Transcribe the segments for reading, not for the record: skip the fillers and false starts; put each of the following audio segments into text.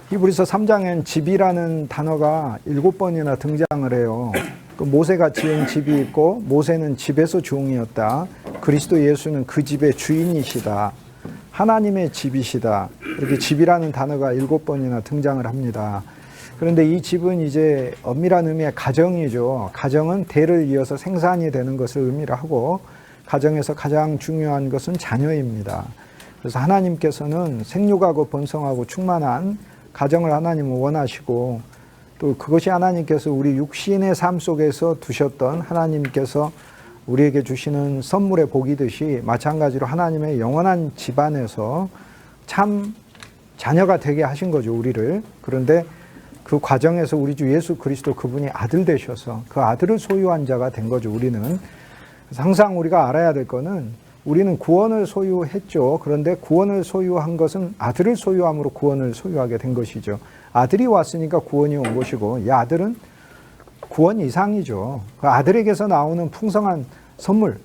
히브리서 3장엔 집이라는 단어가 7번이나 등장을 해요. 그 모세가 지은 집이 있고 모세는 집에서 종이었다. 그리스도 예수는 그 집의 주인이시다. 하나님의 집이시다. 이렇게 집이라는 단어가 7번이나 등장을 합니다. 그런데 이 집은 이제 엄밀한 의미의 가정이죠. 가정은 대를 이어서 생산이 되는 것을 의미를 하고 가정에서 가장 중요한 것은 자녀입니다. 그래서 하나님께서는 생육하고 번성하고 충만한 가정을 하나님은 원하시고 또 그것이 하나님께서 우리 육신의 삶 속에서 두셨던 하나님께서 우리에게 주시는 선물의 복이듯이 마찬가지로 하나님의 영원한 집안에서 참 자녀가 되게 하신 거죠, 우리를. 그런데 그 과정에서 우리 주 예수 그리스도 그분이 아들 되셔서 그 아들을 소유한 자가 된 거죠, 우리는. 그래서 항상 우리가 알아야 될 거는 우리는 구원을 소유했죠. 그런데 구원을 소유한 것은 아들을 소유함으로 구원을 소유하게 된 것이죠. 아들이 왔으니까 구원이 온 것이고 이 아들은 구원 이상이죠. 그 아들에게서 나오는 풍성한 선물,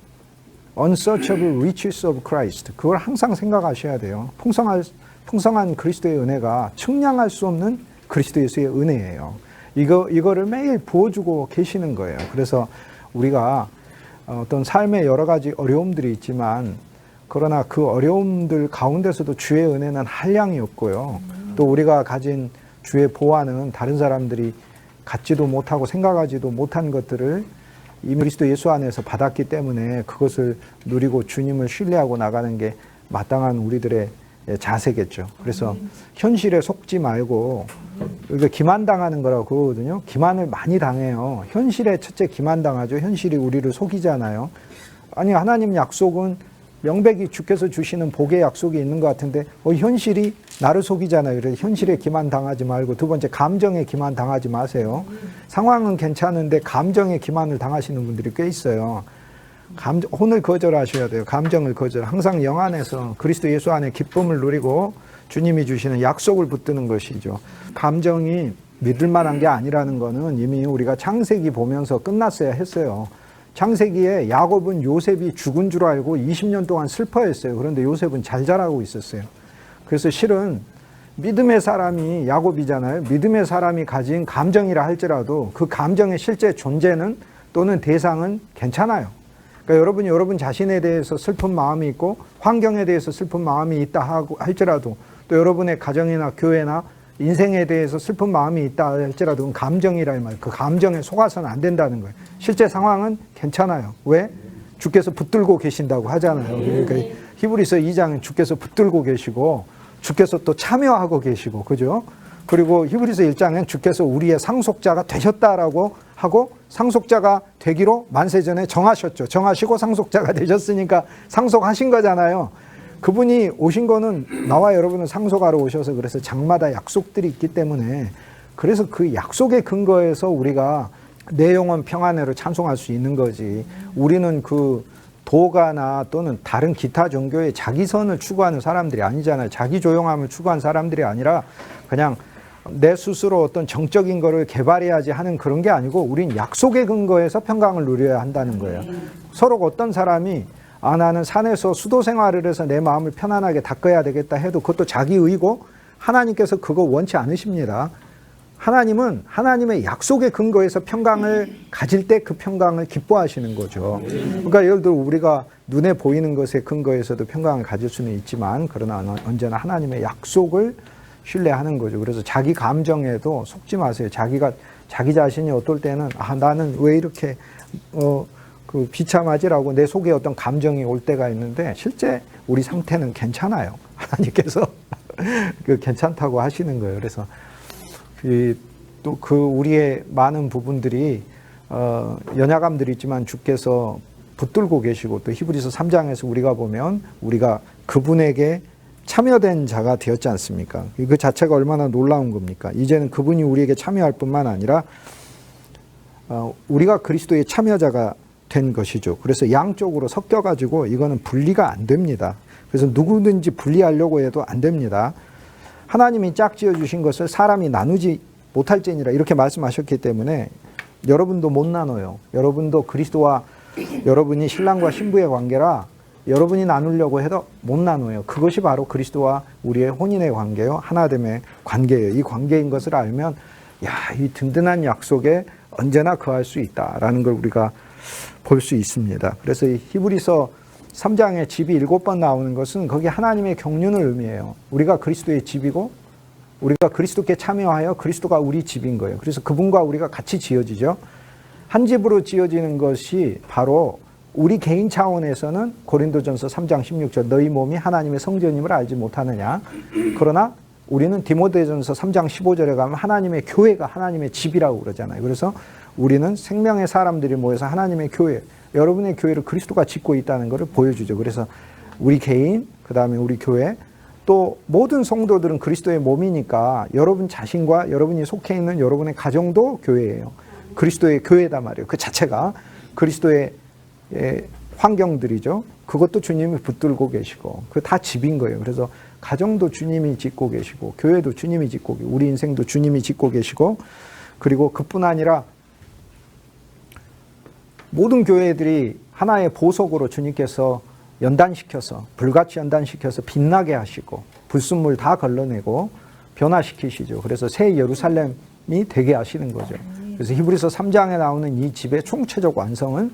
unsearchable riches of Christ, 그걸 항상 생각하셔야 돼요. 풍성한 그리스도의 은혜가 측량할 수 없는 그리스도 예수의 은혜예요. 이거를 매일 부어주고 계시는 거예요. 그래서 우리가 어떤 삶에 여러 가지 어려움들이 있지만 그러나 그 어려움들 가운데서도 주의 은혜는 한량이 없고요. 또 우리가 가진 주의 보화는 다른 사람들이 갖지도 못하고 생각하지도 못한 것들을 이미 그리스도 예수 안에서 받았기 때문에 그것을 누리고 주님을 신뢰하고 나가는 게 마땅한 우리들의 자세겠죠. 그래서 현실에 속지 말고, 이거 기만당하는 거라고 그러거든요. 기만을 많이 당해요. 현실에 첫째 기만당하죠. 현실이 우리를 속이잖아요. 아니, 하나님 약속은 명백히 주께서 주시는 복의 약속이 있는 것 같은데 현실이 나를 속이잖아요. 그래서 현실에 기만당하지 말고, 두 번째 감정에 기만당하지 마세요. 상황은 괜찮은데 감정에 기만을 당하시는 분들이 꽤 있어요. 혼을 거절하셔야 돼요. 감정을 거절. 항상 영 안에서 그리스도 예수 안에 기쁨을 누리고 주님이 주시는 약속을 붙드는 것이죠. 감정이 믿을 만한 게 아니라는 거는 이미 우리가 창세기 보면서 끝났어야 했어요. 창세기에 야곱은 요셉이 죽은 줄 알고 20년 동안 슬퍼했어요. 그런데 요셉은 잘 자라고 있었어요. 그래서 실은 믿음의 사람이 야곱이잖아요. 믿음의 사람이 가진 감정이라 할지라도 그 감정의 실제 존재는 또는 대상은 괜찮아요. 그러니까 여러분이 여러분 자신에 대해서 슬픈 마음이 있고 환경에 대해서 슬픈 마음이 있다 하고 할지라도, 또 여러분의 가정이나 교회나 인생에 대해서 슬픈 마음이 있다 할지라도 그건 감정이라 이 말이에요. 그 감정에 속아서는 안 된다는 거예요. 실제 상황은 괜찮아요. 왜? 주께서 붙들고 계신다고 하잖아요. 그러니까 히브리서 2장은 주께서 붙들고 계시고 주께서 또 참여하고 계시고, 그죠? 그리고 히브리서 1장엔 주께서 우리의 상속자가 되셨다라고 하고 상속자가 되기로 만세전에 정하셨죠. 정하시고 상속자가 되셨으니까 상속하신 거잖아요. 그분이 오신 거는 나와 여러분은 상속하러 오셔서, 그래서 장마다 약속들이 있기 때문에, 그래서 그 약속의 근거에서 우리가 내 영혼 평안회로 찬송할 수 있는 거지. 우리는 그 도가나 또는 다른 기타 종교의 자기선을 추구하는 사람들이 아니잖아요. 자기 조용함을 추구하는 사람들이 아니라 그냥 내 스스로 어떤 정적인 거를 개발해야지 하는 그런 게 아니고, 우린 약속의 근거에서 평강을 누려야 한다는 거예요. 서로 어떤 사람이 나는 산에서 수도 생활을 해서 내 마음을 편안하게 닦아야 되겠다 해도 그것도 자기 의고 하나님께서 그거 원치 않으십니다. 하나님은 하나님의 약속의 근거에서 평강을 가질 때 그 평강을 기뻐하시는 거죠. 그러니까 예를 들어 우리가 눈에 보이는 것의 근거에서도 평강을 가질 수는 있지만, 그러나 언제나 하나님의 약속을 신뢰하는 거죠. 그래서 자기 감정에도 속지 마세요. 자기 자신이 어떨 때는 나는 왜 이렇게 비참하지라고 내 속에 어떤 감정이 올 때가 있는데, 실제 우리 상태는 괜찮아요. 하나님께서 괜찮다고 하시는 거예요. 그래서 또 우리의 많은 부분들이 연약함들이 있지만 주께서 붙들고 계시고, 또 히브리서 3장에서 우리가 보면 우리가 그분에게 참여된 자가 되었지 않습니까? 그 자체가 얼마나 놀라운 겁니까? 이제는 그분이 우리에게 참여할 뿐만 아니라 우리가 그리스도의 참여자가 된 것이죠. 그래서 양쪽으로 섞여가지고 이거는 분리가 안 됩니다. 그래서 누구든지 분리하려고 해도 안 됩니다. 하나님이 짝지어 주신 것을 사람이 나누지 못할지니라 이렇게 말씀하셨기 때문에 여러분도 못 나눠요. 여러분도 그리스도와 여러분이 신랑과 신부의 관계라 여러분이 나누려고 해도 못 나눠요. 그것이 바로 그리스도와 우리의 혼인의 관계요, 하나됨의 관계예요. 이 관계인 것을 알면 이 든든한 약속에 언제나 거할 수 있다라는 걸 우리가 볼 수 있습니다. 그래서 이 히브리서 3장에 집이 7번 나오는 것은 거기 하나님의 경륜을 의미해요. 우리가 그리스도의 집이고 우리가 그리스도께 참여하여 그리스도가 우리 집인 거예요. 그래서 그분과 우리가 같이 지어지죠. 한 집으로 지어지는 것이 바로 우리 개인 차원에서는 고린도전서 3장 16절 너희 몸이 하나님의 성전임을 알지 못하느냐. 그러나 우리는 디모데전서 3장 15절에 가면 하나님의 교회가 하나님의 집이라고 그러잖아요. 그래서 우리는 생명의 사람들이 모여서 하나님의 교회, 여러분의 교회를 그리스도가 짓고 있다는 것을 보여주죠. 그래서 우리 개인, 그 다음에 우리 교회, 또 모든 성도들은 그리스도의 몸이니까 여러분 자신과 여러분이 속해 있는 여러분의 가정도 교회예요. 그리스도의 교회다 말이에요. 그 자체가 그리스도의 환경들이죠. 그것도 주님이 붙들고 계시고 그 다 집인 거예요. 그래서 가정도 주님이 짓고 계시고 교회도 주님이 짓고 계시고 우리 인생도 주님이 짓고 계시고 그리고 그뿐 아니라 모든 교회들이 하나의 보석으로 주님께서 연단시켜서 불같이 연단시켜서 빛나게 하시고 불순물 다 걸러내고 변화시키시죠. 그래서 새 예루살렘이 되게 하시는 거죠. 그래서 히브리서 3장에 나오는 이 집의 총체적 완성은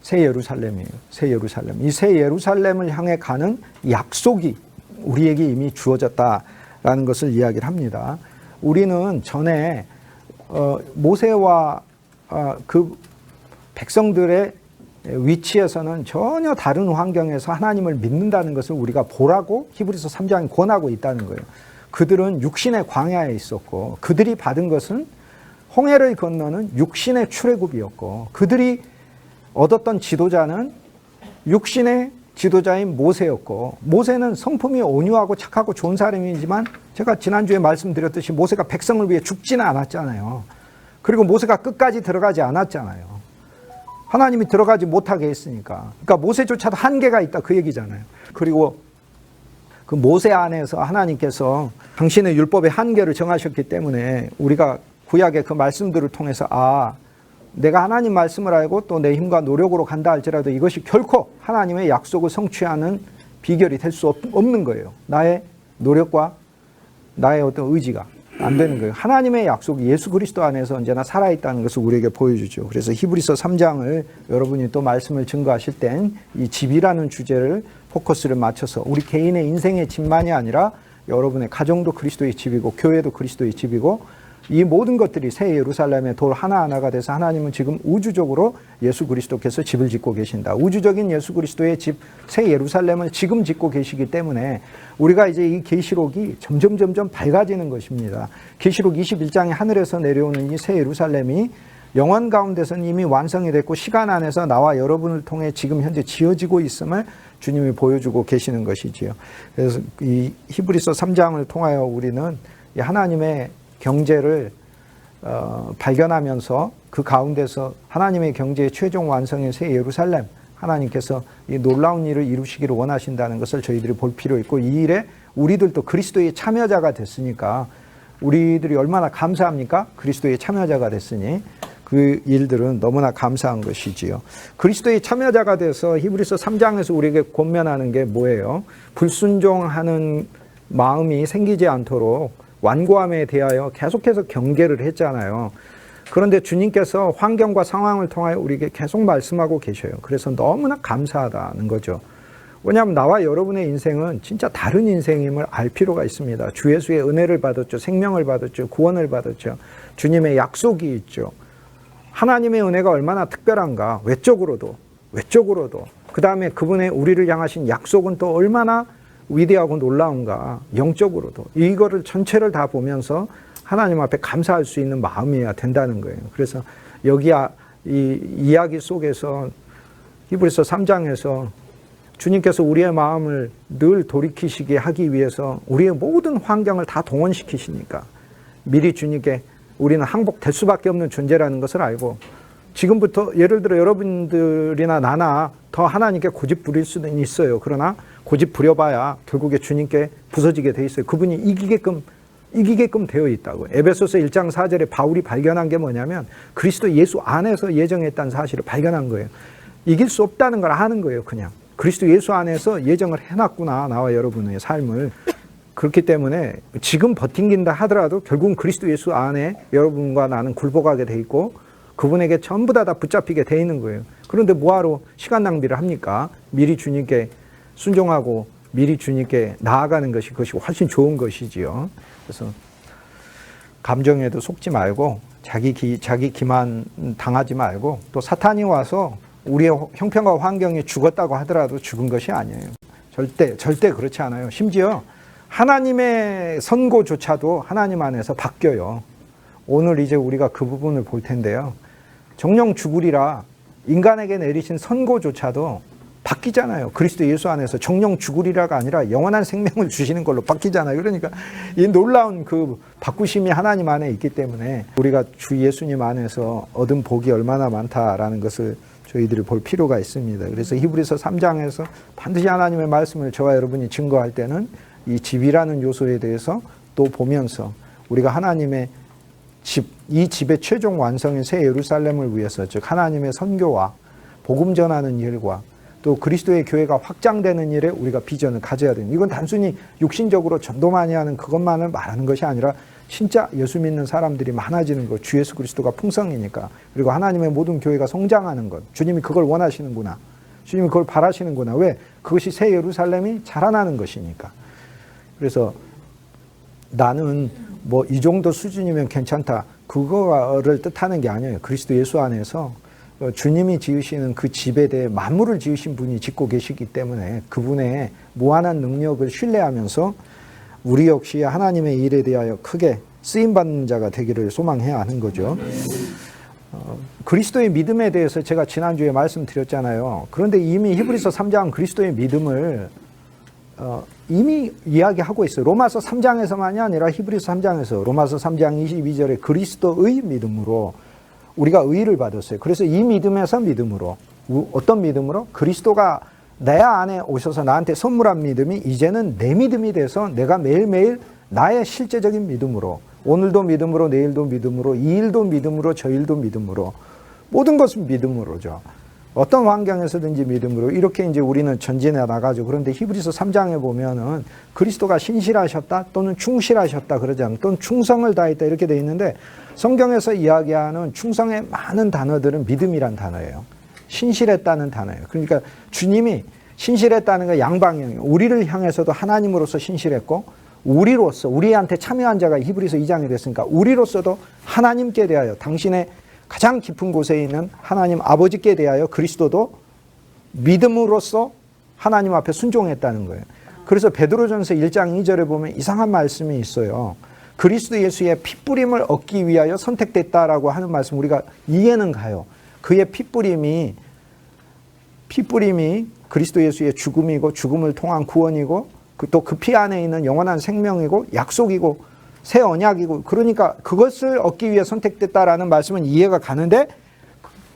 새 예루살렘이에요. 새 예루살렘. 이 새 예루살렘을 향해 가는 약속이 우리에게 이미 주어졌다라는 것을 이야기를 합니다. 우리는 전에 모세와 그 백성들의 위치에서는 전혀 다른 환경에서 하나님을 믿는다는 것을 우리가 보라고 히브리서 3장이 권하고 있다는 거예요. 그들은 육신의 광야에 있었고 그들이 받은 것은 홍해를 건너는 육신의 출애굽이었고 그들이 얻었던 지도자는 육신의 지도자인 모세였고 모세는 성품이 온유하고 착하고 좋은 사람이지만 제가 지난주에 말씀드렸듯이 모세가 백성을 위해 죽지는 않았잖아요. 그리고 모세가 끝까지 들어가지 않았잖아요. 하나님이 들어가지 못하게 했으니까. 그러니까 모세조차도 한계가 있다 그 얘기잖아요. 그리고 그 모세 안에서 하나님께서 당신의 율법의 한계를 정하셨기 때문에 우리가 구약의 그 말씀들을 통해서 내가 하나님 말씀을 알고 또 내 힘과 노력으로 간다 할지라도 이것이 결코 하나님의 약속을 성취하는 비결이 될 수 없는 거예요. 나의 노력과 나의 어떤 의지가 안 되는 거예요. 하나님의 약속이 예수 그리스도 안에서 언제나 살아있다는 것을 우리에게 보여주죠. 그래서 히브리서 3장을 여러분이 또 말씀을 증거하실 땐 이 집이라는 주제를 포커스를 맞춰서 우리 개인의 인생의 집만이 아니라 여러분의 가정도 그리스도의 집이고 교회도 그리스도의 집이고 이 모든 것들이 새 예루살렘의 돌 하나하나가 돼서 하나님은 지금 우주적으로 예수 그리스도께서 집을 짓고 계신다. 우주적인 예수 그리스도의 집, 새 예루살렘을 지금 짓고 계시기 때문에 우리가 이제 이 계시록이 점점 밝아지는 것입니다. 계시록 21장에 하늘에서 내려오는 이 새 예루살렘이 영원 가운데서는 이미 완성이 됐고 시간 안에서 나와 여러분을 통해 지금 현재 지어지고 있음을 주님이 보여주고 계시는 것이지요. 그래서 이 히브리서 3장을 통하여 우리는 이 하나님의 경제를 발견하면서 그 가운데서 하나님의 경제의 최종 완성인 새 예루살렘 하나님께서 이 놀라운 일을 이루시기를 원하신다는 것을 저희들이 볼 필요 있고 이 일에 우리들도 그리스도의 참여자가 됐으니까 우리들이 얼마나 감사합니까? 그리스도의 참여자가 됐으니 그 일들은 너무나 감사한 것이지요. 그리스도의 참여자가 돼서 히브리서 3장에서 우리에게 권면하는 게 뭐예요? 불순종하는 마음이 생기지 않도록 완고함에 대하여 계속해서 경계를 했잖아요. 그런데 주님께서 환경과 상황을 통하여 우리에게 계속 말씀하고 계셔요. 그래서 너무나 감사하다는 거죠. 왜냐하면 나와 여러분의 인생은 진짜 다른 인생임을 알 필요가 있습니다. 주 예수의 은혜를 받았죠. 생명을 받았죠. 구원을 받았죠. 주님의 약속이 있죠. 하나님의 은혜가 얼마나 특별한가. 외적으로도 그 다음에 그분의 우리를 향하신 약속은 또 얼마나 위대하고 놀라운가. 영적으로도 이거를 전체를 다 보면서 하나님 앞에 감사할 수 있는 마음이어야 된다는 거예요. 그래서 여기 이 이야기 속에서 히브리서 3장에서 주님께서 우리의 마음을 늘 돌이키시게 하기 위해서 우리의 모든 환경을 다 동원시키시니까 미리 주님께 우리는 항복될 수밖에 없는 존재라는 것을 알고 지금부터 예를 들어 여러분들이나 나나 더 하나님께 고집 부릴 수는 있어요. 그러나 고집 부려봐야 결국에 주님께 부서지게 돼 있어요. 그분이 이기게끔 되어 있다고. 에베소서 1장 4절에 바울이 발견한 게 뭐냐면 그리스도 예수 안에서 예정했다는 사실을 발견한 거예요. 이길 수 없다는 걸 아는 거예요. 그냥 그리스도 예수 안에서 예정을 해놨구나, 나와 여러분의 삶을. 그렇기 때문에 지금 버틴긴다 하더라도 결국은 그리스도 예수 안에 여러분과 나는 굴복하게 돼 있고 그분에게 전부 다 붙잡히게 돼 있는 거예요. 그런데 뭐하러 시간 낭비를 합니까? 미리 주님께 순종하고 미리 주님께 나아가는 것이, 그것이 훨씬 좋은 것이지요. 그래서 감정에도 속지 말고 자기 기만 당하지 말고, 또 사탄이 와서 우리의 형편과 환경이 죽었다고 하더라도 죽은 것이 아니에요. 절대 그렇지 않아요. 심지어 하나님의 선고조차도 하나님 안에서 바뀌어요. 오늘 이제 우리가 그 부분을 볼 텐데요. 정령 죽으리라 인간에게 내리신 선고조차도 바뀌잖아요. 그리스도 예수 안에서 정령 죽으리라가 아니라 영원한 생명을 주시는 걸로 바뀌잖아요. 그러니까 이 놀라운 그 바꾸심이 하나님 안에 있기 때문에 우리가 주 예수님 안에서 얻은 복이 얼마나 많다라는 것을 저희들이 볼 필요가 있습니다. 그래서 히브리서 3장에서 반드시 하나님의 말씀을 저와 여러분이 증거할 때는 이 집이라는 요소에 대해서 또 보면서 우리가 하나님의 집, 이 집의 최종 완성인 새 예루살렘을 위해서, 즉 하나님의 선교와 복음 전하는 일과 또 그리스도의 교회가 확장되는 일에 우리가 비전을 가져야 됩니다. 이건 단순히 육신적으로 전도 많이 하는 그것만을 말하는 것이 아니라 진짜 예수 믿는 사람들이 많아지는 것, 주 예수 그리스도가 풍성이니까, 그리고 하나님의 모든 교회가 성장하는 것, 주님이 그걸 원하시는구나, 주님이 그걸 바라시는구나. 왜? 그것이 새 예루살렘이 자라나는 것이니까. 그래서 나는 뭐 이 정도 수준이면 괜찮다, 그거를 뜻하는 게 아니에요. 그리스도 예수 안에서 주님이 지으시는 그 집에 대해 만물을 지으신 분이 짓고 계시기 때문에 그분의 무한한 능력을 신뢰하면서 우리 역시 하나님의 일에 대하여 크게 쓰임받는 자가 되기를 소망해야 하는 거죠. 그리스도의 믿음에 대해서 제가 지난주에 말씀드렸잖아요. 그런데 이미 히브리서 3장은 그리스도의 믿음을 이미 이야기하고 있어요. 로마서 3장에서만이 아니라 히브리서 3장에서, 로마서 3장 22절에 그리스도의 믿음으로 우리가 의의를 받았어요. 그래서 이 믿음에서 믿음으로, 어떤 믿음으로? 그리스도가 내 안에 오셔서 나한테 선물한 믿음이 이제는 내 믿음이 돼서 내가 매일매일 나의 실제적인 믿음으로, 오늘도 믿음으로, 내일도 믿음으로, 이 일도 믿음으로, 저 일도 믿음으로, 모든 것은 믿음으로죠. 어떤 환경에서든지 믿음으로 이렇게 이제 우리는 전진해 나가죠. 그런데 히브리서 3장에 보면은 그리스도가 신실하셨다 또는 충실하셨다 그러지 않아요. 또는 충성을 다했다 이렇게 돼 있는데, 성경에서 이야기하는 충성의 많은 단어들은 믿음이란 단어예요. 신실했다는 단어예요. 그러니까 주님이 신실했다는 건 양방향이에요. 우리를 향해서도 하나님으로서 신실했고, 우리로서, 우리한테 참여한 자가 히브리서 2장이 됐으니까 우리로서도 하나님께 대하여, 당신의 가장 깊은 곳에 있는 하나님 아버지께 대하여 그리스도도 믿음으로써 하나님 앞에 순종했다는 거예요. 그래서 베드로전서 1장 2절에 보면 이상한 말씀이 있어요. 그리스도 예수의 핏뿌림을 얻기 위하여 선택됐다라고 하는 말씀, 우리가 이해는 가요. 그의 핏뿌림이 그리스도 예수의 죽음이고, 죽음을 통한 구원이고, 또 그 피 안에 있는 영원한 생명이고, 약속이고, 새 언약이고, 그러니까 그것을 얻기 위해 선택됐다라는 말씀은 이해가 가는데,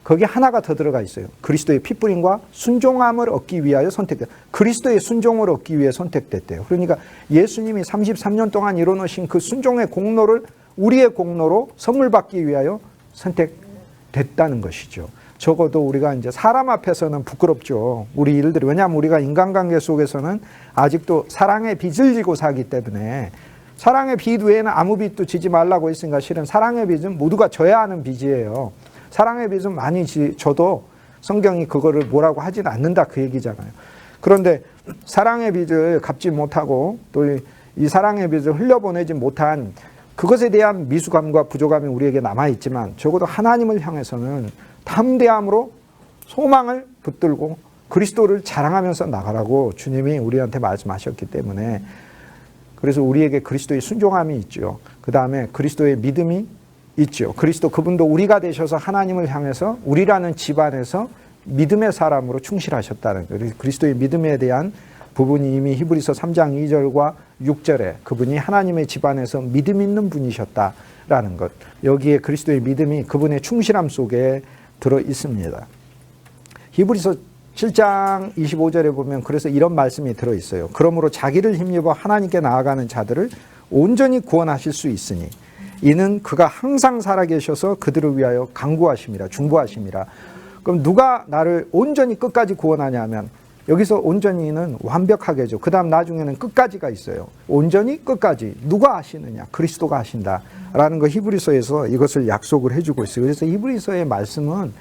거기 하나가 더 들어가 있어요. 그리스도의 핏뿌림과 순종함을 얻기 위하여 선택됐다. 그리스도의 순종을 얻기 위해 선택됐대요. 그러니까 예수님이 33년 동안 이뤄놓으신 그 순종의 공로를 우리의 공로로 선물 받기 위하여 선택됐다는 것이죠. 적어도 우리가 이제 사람 앞에서는 부끄럽죠. 우리 일들이. 왜냐하면 우리가 인간관계 속에서는 아직도 사랑의 빚을 지고 살기 때문에, 사랑의 빚 외에는 아무 빚도 지지 말라고 했으니까 실은 사랑의 빚은 모두가 져야 하는 빚이에요. 사랑의 빚은 많이 져도 성경이 그거를 뭐라고 하진 않는다 그 얘기잖아요. 그런데 사랑의 빚을 갚지 못하고 또 이 사랑의 빚을 흘려보내지 못한 그것에 대한 미숙함과 부족함이 우리에게 남아있지만, 적어도 하나님을 향해서는 담대함으로 소망을 붙들고 그리스도를 자랑하면서 나가라고 주님이 우리한테 말씀하셨기 때문에, 그래서 우리에게 그리스도의 순종함이 있죠. 그 다음에 그리스도의 믿음이 있죠. 그리스도 그분도 우리가 되셔서 하나님을 향해서 우리라는 집안에서 믿음의 사람으로 충실하셨다는 거예요. 그리스도의 믿음에 대한 부분이 이미 히브리서 3장 2절과 6절에 그분이 하나님의 집안에서 믿음 있는 분이셨다라는 것, 여기에 그리스도의 믿음이 그분의 충실함 속에 들어 있습니다. 히브리서 7장 25절에 보면 그래서 이런 말씀이 들어 있어요. 그러므로 자기를 힘입어 하나님께 나아가는 자들을 온전히 구원하실 수 있으니 이는 그가 항상 살아계셔서 그들을 위하여 간구하심이라, 중보하심이라. 그럼 누가 나를 온전히 끝까지 구원하냐 하면 여기서 온전히는 완벽하게죠. 그 다음 나중에는 끝까지가 있어요. 온전히 끝까지. 누가 하시느냐? 그리스도가 하신다라는 거 히브리서에서 이것을 약속을 해주고 있어요. 그래서 히브리서의 말씀은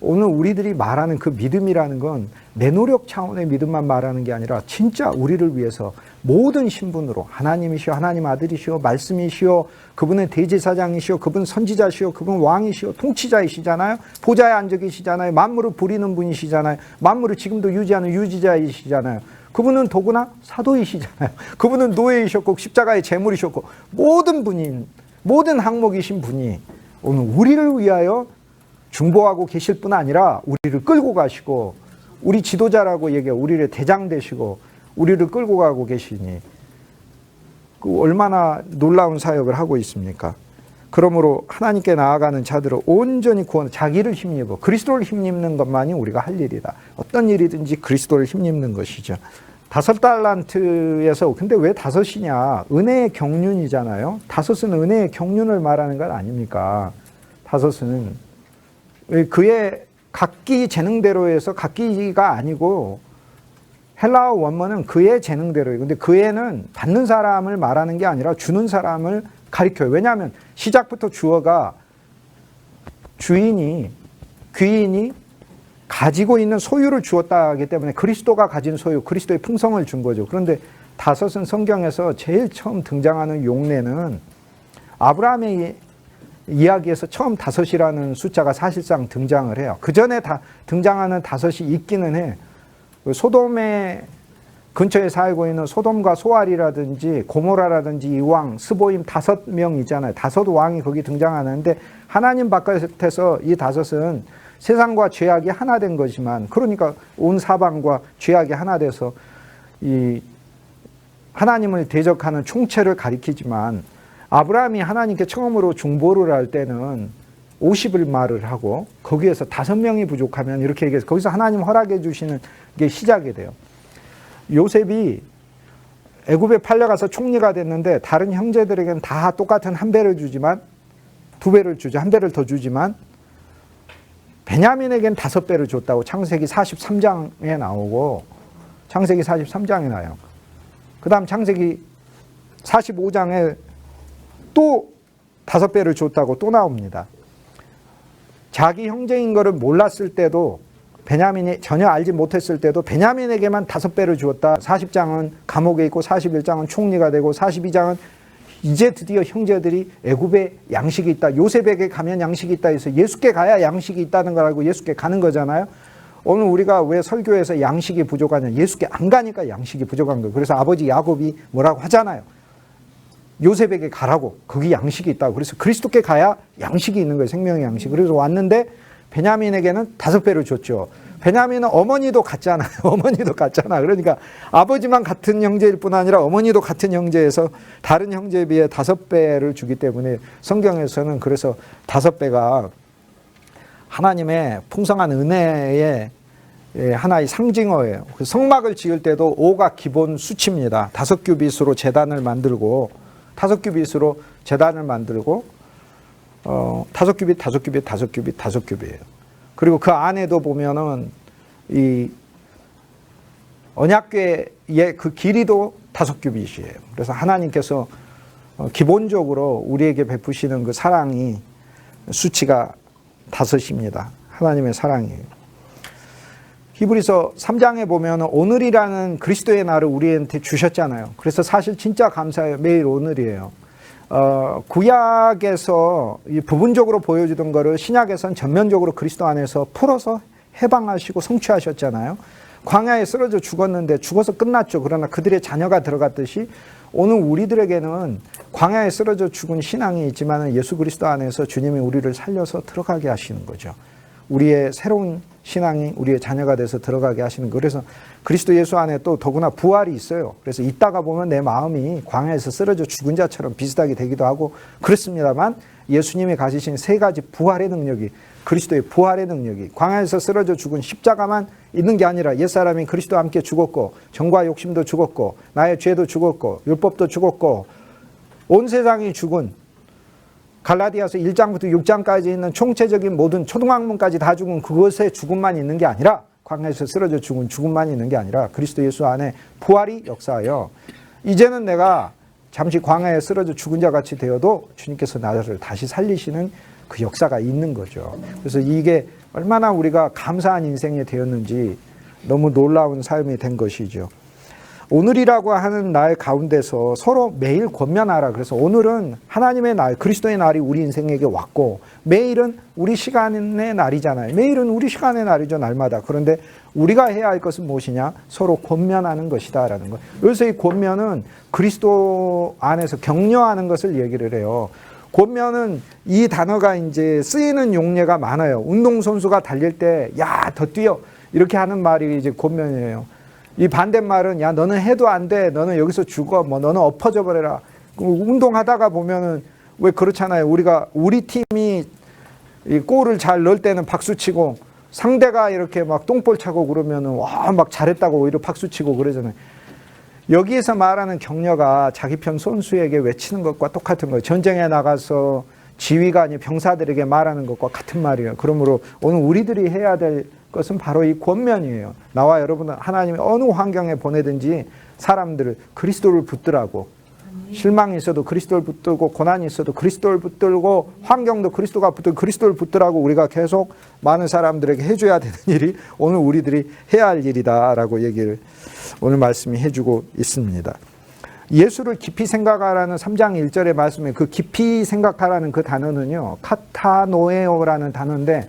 오늘 우리들이 말하는 그 믿음이라는 건 내 노력 차원의 믿음만 말하는 게 아니라 진짜 우리를 위해서 모든 신분으로 하나님이시오, 하나님 아들이시오, 말씀이시오, 그분은 대제사장이시오, 그분 선지자시오, 그분 왕이시오, 통치자이시잖아요. 보좌에 앉아 계시잖아요. 만물을 부리는 분이시잖아요. 만물을 지금도 유지하는 유지자이시잖아요. 그분은 더구나 사도이시잖아요. 그분은 노예이셨고 십자가의 제물이셨고 모든 항목이신 분이 오늘 우리를 위하여 중보하고 계실 뿐 아니라 우리를 끌고 가시고 우리 지도자라고 얘기해요. 우리를 대장 되시고 우리를 끌고 가고 계시니 그 얼마나 놀라운 사역을 하고 있습니까? 그러므로 하나님께 나아가는 자들을 온전히 구원, 자기를 힘입어 그리스도를 힘입는 것만이 우리가 할 일이다. 어떤 일이든지 그리스도를 힘입는 것이죠. 5달란트에서 근데 왜 5이냐? 은혜의 경륜이잖아요. 5은 은혜의 경륜을 말하는 것 아닙니까? 5은 그의 각기 재능대로 해서 각기가 아니고 헬라어 원문은 그의 재능대로예요. 근데 그애는 받는 사람을 말하는 게 아니라 주는 사람을 가리켜요. 왜냐하면 시작부터 주어가 귀인이 가지고 있는 소유를 주었다 하기 때문에 그리스도가 가진 소유, 그리스도의 풍성을 준 거죠. 그런데 5은 성경에서 제일 처음 등장하는 용례는 아브라함의 이야기에서 처음 5이라는 숫자가 사실상 등장을 해요. 그 전에 다 등장하는 5이 있기는 해. 소돔의 근처에 살고 있는 소돔과 소알이라든지 고모라라든지 이 왕, 스보임 5명이잖아요. 5 왕이 거기 등장하는데 하나님 바깥에서 이 5은 세상과 죄악이 하나 된 것이지만 그러니까 온 사방과 죄악이 하나 돼서 이 하나님을 대적하는 총체를 가리키지만 아브라함이 하나님께 처음으로 중보를 할 때는 50을 말을 하고 거기에서 5명이 부족하면 이렇게 얘기해서 거기서 하나님 허락해 주시는 게 시작이 돼요. 요셉이 애굽에 팔려가서 총리가 됐는데 다른 형제들에게는 다 똑같은 1배를 주지만 2배를 주죠. 1배를 더 주지만 베냐민에게는 5배를 줬다고 창세기 43장에 나오고 창세기 43장에 나와요. 그 다음 창세기 45장에 또 5배를 줬다고 또 나옵니다. 자기 형제인 거를 몰랐을 때도 베냐민이 전혀 알지 못했을 때도 베냐민에게만 5배를 주었다. 40장은 감옥에 있고 41장은 총리가 되고 42장은 이제 드디어 형제들이 애굽에 양식이 있다. 요셉에게 가면 양식이 있다 해서 예수께 가야 양식이 있다는 걸 알고 예수께 가는 거잖아요. 오늘 우리가 왜 설교에서 양식이 부족하냐. 예수께 안 가니까 양식이 부족한 거예요. 그래서 아버지 야곱이 뭐라고 하잖아요. 요셉에게 가라고. 거기 양식이 있다고. 그래서 그리스도께 가야 양식이 있는 거예요. 생명의 양식. 그래서 왔는데 베냐민에게는 5배를 줬죠. 베냐민은 어머니도 같잖아요. 어머니도 같잖아. 그러니까 아버지만 같은 형제일 뿐 아니라 어머니도 같은 형제에서 다른 형제에 비해 5배를 주기 때문에 성경에서는 그래서 5배가 하나님의 풍성한 은혜의 하나의 상징어예요. 성막을 지을 때도 5가 기본 수치입니다. 5규빗으로 제단을 만들고 5규빗으로 제단을 만들고 5규빗, 5규빗, 5규빗, 5규빗이에요. 그리고 그 안에도 보면은 이 언약궤의 그 길이도 5규빗이에요. 그래서 하나님께서 기본적으로 우리에게 베푸시는 그 사랑이 수치가 5입니다. 하나님의 사랑이에요. 히브리서 3장에 보면 오늘이라는 그리스도의 날을 우리한테 주셨잖아요. 그래서 사실 진짜 감사해요. 매일 오늘이에요. 구약에서 부분적으로 보여주던 거를 신약에서는 전면적으로 그리스도 안에서 풀어서 해방하시고 성취하셨잖아요. 광야에 쓰러져 죽었는데 죽어서 끝났죠. 그러나 그들의 자녀가 들어갔듯이 오늘 우리들에게는 광야에 쓰러져 죽은 신앙이 있지만 예수 그리스도 안에서 주님이 우리를 살려서 들어가게 하시는 거죠. 우리의 새로운 신앙이 우리의 자녀가 돼서 들어가게 하시는 거. 그래서 그리스도 예수 안에 또 더구나 부활이 있어요. 그래서 있다가 보면 내 마음이 광야에서 쓰러져 죽은 자처럼 비슷하게 되기도 하고 그렇습니다만 예수님이 가지신 3가지 부활의 능력이 그리스도의 부활의 능력이 광야에서 쓰러져 죽은 십자가만 있는 게 아니라 옛사람이 그리스도와 함께 죽었고 정과 욕심도 죽었고 나의 죄도 죽었고 율법도 죽었고 온 세상이 죽은 갈라디아서 1장부터 6장까지 있는 총체적인 모든 초등학문까지 다 죽은 그것의 죽음만 있는 게 아니라 광야에서 쓰러져 죽은 죽음만 있는 게 아니라 그리스도 예수 안에 부활이 역사하여 이제는 내가 잠시 광야에 쓰러져 죽은 자 같이 되어도 주님께서 나를 다시 살리시는 그 역사가 있는 거죠. 그래서 이게 얼마나 우리가 감사한 인생이 되었는지 너무 놀라운 삶이 된 것이죠. 오늘이라고 하는 날 가운데서 서로 매일 권면하라. 그래서 오늘은 하나님의 날, 그리스도의 날이 우리 인생에게 왔고 매일은 우리 시간의 날이잖아요. 매일은 우리 시간의 날이죠, 날마다. 그런데 우리가 해야 할 것은 무엇이냐? 서로 권면하는 것이다라는 거. 여기서 이 권면은 그리스도 안에서 격려하는 것을 얘기를 해요. 권면은 이 단어가 이제 쓰이는 용례가 많아요. 운동선수가 달릴 때, 야, 더 뛰어. 이렇게 하는 말이 이제 권면이에요. 이 반대말은, 야, 너는 해도 안 돼. 너는 여기서 죽어. 뭐, 너는 엎어져 버려라. 운동하다가 보면은, 왜 그렇잖아요. 우리 팀이 이 골을 잘 넣을 때는 박수 치고, 상대가 이렇게 막 똥볼 차고 그러면은, 와, 막 잘했다고 오히려 박수 치고 그러잖아요. 여기에서 말하는 격려가 자기 편 선수에게 외치는 것과 똑같은 거예요. 전쟁에 나가서 지휘관이 병사들에게 말하는 것과 같은 말이에요. 그러므로 오늘 우리들이 해야 될 것은 바로 이 권면이에요. 나와 여러분은 하나님이 어느 환경에 보내든지 사람들을 그리스도를 붙들라고, 실망이 있어도 그리스도를 붙들고, 고난이 있어도 그리스도를 붙들고, 환경도 그리스도가 붙들고 그리스도를 붙들라고 우리가 계속 많은 사람들에게 해줘야 되는 일이 오늘 우리들이 해야 할 일이다라고 얘기를 오늘 말씀이 해주고 있습니다. 예수를 깊이 생각하라는 3장 1절의 말씀에 그 깊이 생각하라는 그 단어는요, 카타노에오라는 단어인데,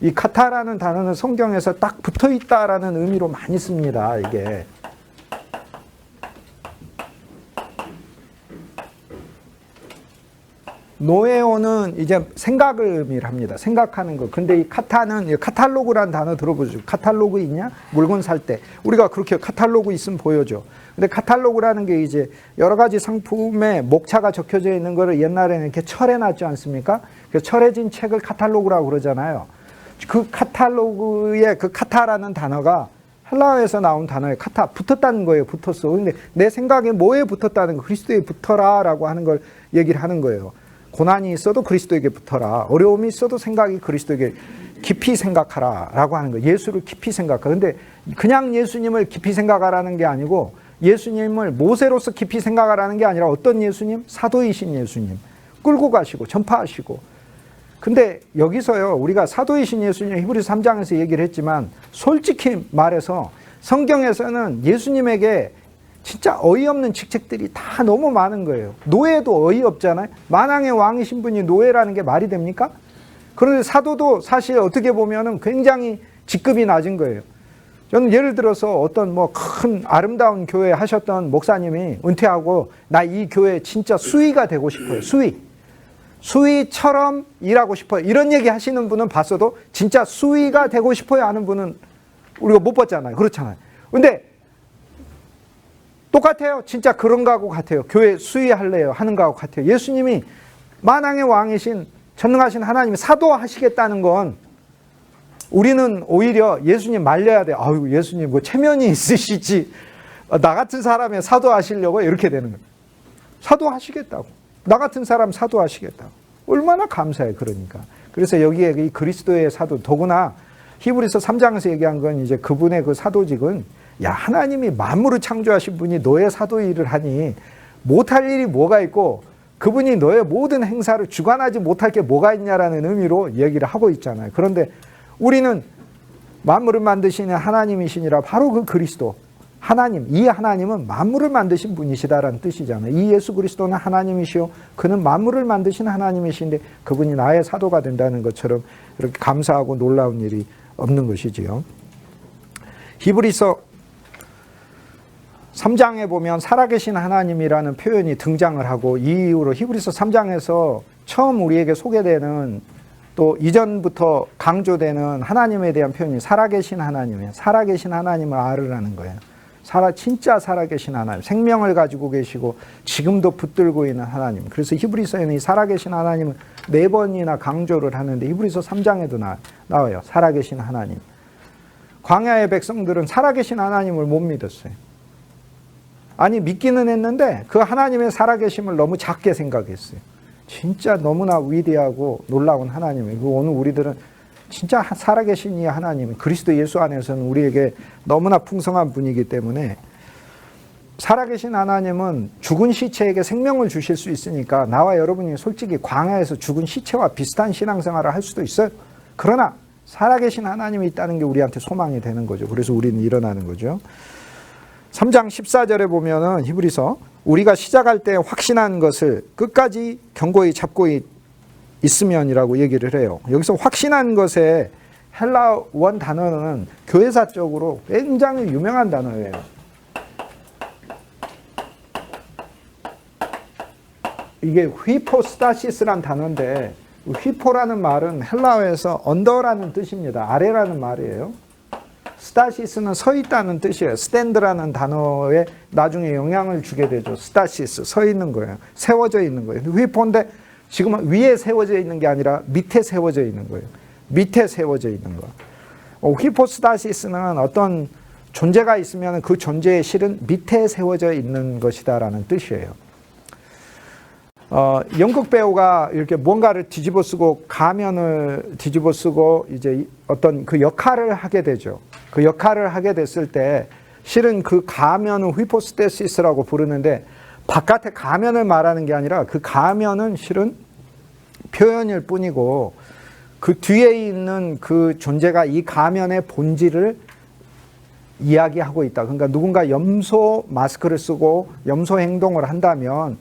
이 카타라는 단어는 성경에서 딱 붙어 있다라는 의미로 많이 씁니다. 이게 노에오는 이제 생각을 의미를 합니다. 생각하는 거. 근데 이 카타는, 카탈로그라는 단어 들어보죠. 카탈로그 있냐? 물건 살 때 우리가 그렇게 카탈로그 있으면 보여줘. 근데 카탈로그라는 게 이제 여러 가지 상품에 목차가 적혀져 있는 거를 옛날에는 이렇게 철해 놨지 않습니까? 그래서 철해진 책을 카탈로그라고 그러잖아요. 그 카탈로그의 그 카타라는 단어가 헬라어에서 나온 단어에 카타, 붙었다는 거예요. 붙었어. 근데 내 생각에 뭐에 붙었다는 거, 그리스도에 붙어라라고 하는 걸 얘기를 하는 거예요. 고난이 있어도 그리스도에게 붙어라. 어려움이 있어도 생각이 그리스도에게 깊이 생각하라라고 하는 거예요. 예수를 깊이 생각하라. 근데 그냥 예수님을 깊이 생각하라는 게 아니고 예수님을 모세로서 깊이 생각하라는 게 아니라 어떤 예수님? 사도이신 예수님. 끌고 가시고 전파하시고. 근데 여기서요, 우리가 사도이신 예수님 히브리서 3장에서 얘기를 했지만 솔직히 말해서 성경에서는 예수님에게 진짜 어이없는 직책들이 다 너무 많은 거예요. 노예도 어이없잖아요. 만왕의 왕이신 분이 노예라는 게 말이 됩니까? 그런데 사도도 사실 어떻게 보면은 굉장히 직급이 낮은 거예요. 저는 예를 들어서 어떤 뭐 큰 아름다운 교회 하셨던 목사님이 은퇴하고 나 이 교회 진짜 수위가 되고 싶어요. 수위처럼 일하고 싶어요. 이런 얘기 하시는 분은 봤어도 진짜 수위가 되고 싶어요 하는 분은 우리가 못 봤잖아요. 그렇잖아요. 근데 똑같아요. 진짜 그런 거하고 같아요. 교회 수위할래요 하는 거하고 같아요. 예수님이 만왕의 왕이신 전능하신 하나님이 사도하시겠다는 건 우리는 오히려 예수님 말려야 돼. 아유, 예수님 뭐 체면이 있으시지. 나 같은 사람의 사도하시려고 이렇게 되는 거예요. 사도하시겠다고. 나 같은 사람 사도하시겠다고. 얼마나 감사해. 그러니까. 그래서 여기에 이 그리스도의 사도, 더구나 히브리서 3장에서 얘기한 건 이제 그분의 그 사도직은, 야, 하나님이 만물을 창조하신 분이 너의 사도 일을 하니 못할 일이 뭐가 있고 그분이 너의 모든 행사를 주관하지 못할 게 뭐가 있냐라는 의미로 얘기를 하고 있잖아요. 그런데 우리는 만물을 만드시는 하나님이시니라 바로 그 그리스도, 하나님, 이 하나님은 만물을 만드신 분이시다라는 뜻이잖아요. 이 예수 그리스도는 하나님이시요 그는 만물을 만드신 하나님이신데 그분이 나의 사도가 된다는 것처럼 이렇게 감사하고 놀라운 일이 없는 것이지요. 히브리서 3장에 보면 살아계신 하나님이라는 표현이 등장을 하고, 이 이후로 히브리서 3장에서 처음 우리에게 소개되는, 또 이전부터 강조되는 하나님에 대한 표현이 살아계신 하나님이에요. 살아계신 하나님을 알으라는 거예요. 진짜 살아계신 하나님, 생명을 가지고 계시고 지금도 붙들고 있는 하나님. 그래서 히브리서에는 이 살아계신 하나님을 4번이나 강조를 하는데 히브리서 3장에도 나와요. 살아계신 하나님. 광야의 백성들은 살아계신 하나님을 못 믿었어요. 아니, 믿기는 했는데 그 하나님의 살아계심을 너무 작게 생각했어요. 진짜 너무나 위대하고 놀라운 하나님이에요. 오늘 우리들은 진짜 살아계신 이 하나님, 그리스도 예수 안에서는 우리에게 너무나 풍성한 분이기 때문에 살아계신 하나님은 죽은 시체에게 생명을 주실 수 있으니까 나와 여러분이 솔직히 광야에서 죽은 시체와 비슷한 신앙생활을 할 수도 있어요. 그러나 살아계신 하나님이 있다는 게 우리한테 소망이 되는 거죠. 그래서 우리는 일어나는 거죠. 3장 14절에 보면은 히브리서 우리가 시작할 때 확신한 것을 끝까지 견고히 잡고 있으면이라고 얘기를 해요. 여기서 확신한 것의 헬라 원 단어는 교회사적으로 굉장히 유명한 단어예요. 이게 휘포스타시스란 단어인데 휘포라는 말은 헬라어에서 언더라는 뜻입니다. 아래라는 말이에요. 스타시스는 서 있다는 뜻이에요. 스탠드라는 단어에 나중에 영향을 주게 되죠. 스타시스, 서 있는 거예요. 세워져 있는 거예요. 휘포인데 지금은 위에 세워져 있는 게 아니라 밑에 세워져 있는 거예요. 밑에 세워져 있는 거. 휘포스타시스는 어떤 존재가 있으면 그 존재의 실은 밑에 세워져 있는 것이다라는 뜻이에요. 연극 배우가 이렇게 뭔가를 뒤집어 쓰고 가면을 뒤집어 쓰고 이제 어떤 그 역할을 하게 되죠. 그 역할을 하게 됐을 때 실은 그 가면은 휘포스테시스라고 부르는데 바깥의 가면을 말하는 게 아니라 그 가면은 실은 표현일 뿐이고 그 뒤에 있는 그 존재가 이 가면의 본질을 이야기하고 있다. 그러니까 누군가 염소 마스크를 쓰고 염소 행동을 한다면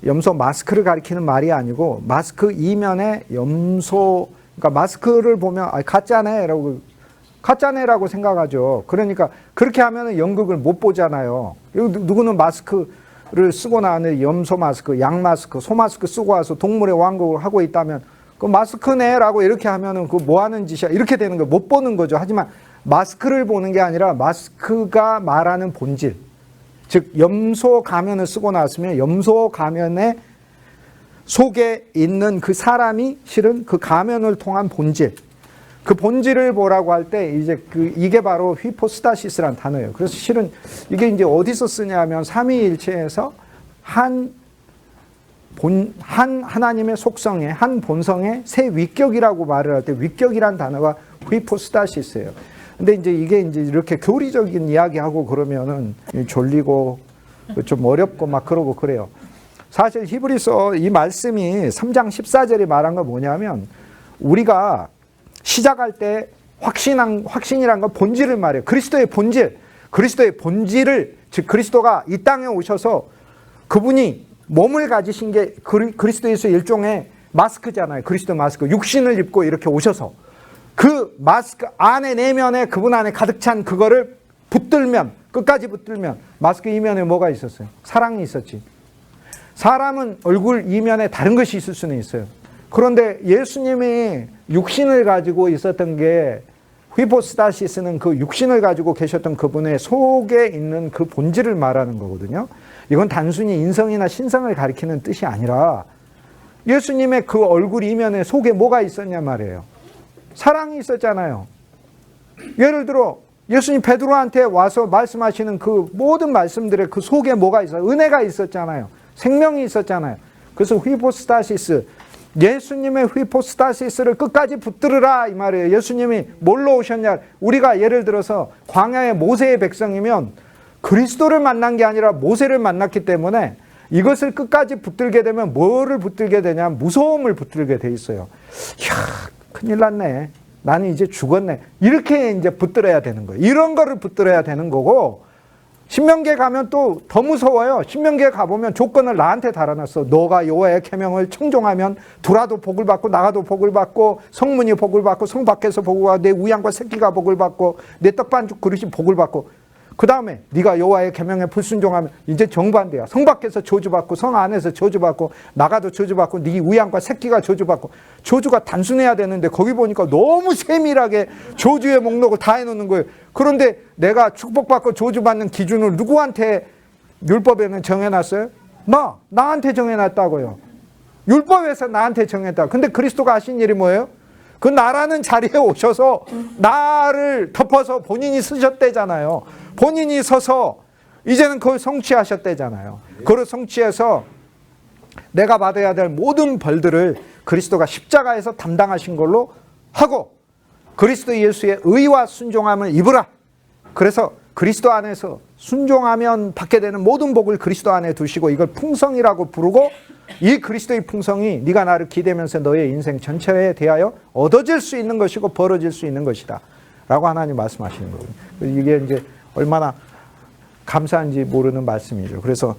염소 마스크를 가리키는 말이 아니고 마스크 이면에 염소, 그러니까 마스크를 보면 가짜네라고 생각하죠. 그러니까 그렇게 하면 연극을 못 보잖아요. 누구는 마스크를 쓰고 나왔는데 염소 마스크, 양 마스크, 소 마스크 쓰고 와서 동물의 왕국을 하고 있다면 그 마스크네라고 이렇게 하면은 그 뭐 하는 짓이야 이렇게 되는 거 못 보는 거죠. 하지만 마스크를 보는 게 아니라 마스크가 말하는 본질. 즉 염소 가면을 쓰고 나왔으면 염소 가면의 속에 있는 그 사람이 실은 그 가면을 통한 본질, 그 본질을 보라고 할 때 이제 이게 바로 휘포스타시스란 단어예요. 그래서 실은 이게 이제 어디서 쓰냐면 삼위일체에서 한 하나님의 속성에 한 본성의 새 위격이라고 말을 할 때 위격이란 단어가 휘포스타시스예요. 근데 이제 이게 이제 이렇게 교리적인 이야기하고 그러면은 졸리고 좀 어렵고 막 그러고 그래요. 사실 히브리서 이 말씀이 3장 14절에 말한 건 뭐냐면 우리가 시작할 때 확신이란 건 본질을 말해요. 그리스도의 본질을 즉 그리스도가 이 땅에 오셔서 그분이 몸을 가지신 게 그리스도에서 일종의 마스크잖아요. 그리스도 마스크. 육신을 입고 이렇게 오셔서 그 마스크 안에 내면에 그분 안에 가득 찬 그거를 붙들면 끝까지 붙들면 마스크 이면에 뭐가 있었어요? 사랑이 있었지. 사람은 얼굴 이면에 다른 것이 있을 수는 있어요. 그런데 예수님이 육신을 가지고 있었던 게 휘포스타시스는 그 육신을 가지고 계셨던 그분의 속에 있는 그 본질을 말하는 거거든요. 이건 단순히 인성이나 신성을 가리키는 뜻이 아니라 예수님의 그 얼굴 이면에 속에 뭐가 있었냐 말이에요. 사랑이 있었잖아요. 예를 들어 예수님 베드로한테 와서 말씀하시는 그 모든 말씀들의 그 속에 뭐가 있어요? 은혜가 있었잖아요. 생명이 있었잖아요. 그래서 휘포스타시스, 예수님의 휘포스타시스를 끝까지 붙들으라 이 말이에요. 예수님이 뭘로 오셨냐? 우리가 예를 들어서 광야의 모세의 백성이면 그리스도를 만난 게 아니라 모세를 만났기 때문에 이것을 끝까지 붙들게 되면 뭐를 붙들게 되냐? 무서움을 붙들게 돼 있어요. 이야, 큰일 났네. 나는 이제 죽었네. 이렇게 이제 붙들어야 되는 거예요. 이런 거를 붙들어야 되는 거고, 신명기에 가면 또 더 무서워요. 신명기에 가보면 조건을 나한테 달아놨어. 너가 여호와의 계명을 청종하면 두라도 복을 받고 나가도 복을 받고 성문이 복을 받고 성 밖에서 복을 받고 내 우양과 새끼가 복을 받고 내 떡반죽 그릇이 복을 받고 그 다음에 네가 여호와의 계명에 불순종하면 이제 정반대야. 성 밖에서 저주받고 성 안에서 저주받고 나가도 저주받고 네 우양과 새끼가 저주받고 저주가 단순해야 되는데 거기 보니까 너무 세밀하게 저주의 목록을 다 해놓는 거예요. 그런데 내가 축복받고 저주받는 기준을 누구한테 율법에는 정해놨어요? 나한테 정해놨다고요. 율법에서 나한테 정했다. 근데 그리스도가 하신 일이 뭐예요? 그 나라는 자리에 오셔서 나를 덮어서 본인이 쓰셨대잖아요. 본인이 서서 이제는 그걸 성취하셨대잖아요. 그걸 성취해서 내가 받아야 될 모든 벌들을 그리스도가 십자가에서 담당하신 걸로 하고 그리스도 예수의 의와 순종함을 입으라. 그래서 그리스도 안에서 순종하면 받게 되는 모든 복을 그리스도 안에 두시고 이걸 풍성이라고 부르고, 이 그리스도의 풍성이 네가 나를 기대면서 너의 인생 전체에 대하여 얻어질 수 있는 것이고 벌어질 수 있는 것이다 라고 하나님 말씀하시는 거거든요. 이게 이제 얼마나 감사한지 모르는 말씀이죠. 그래서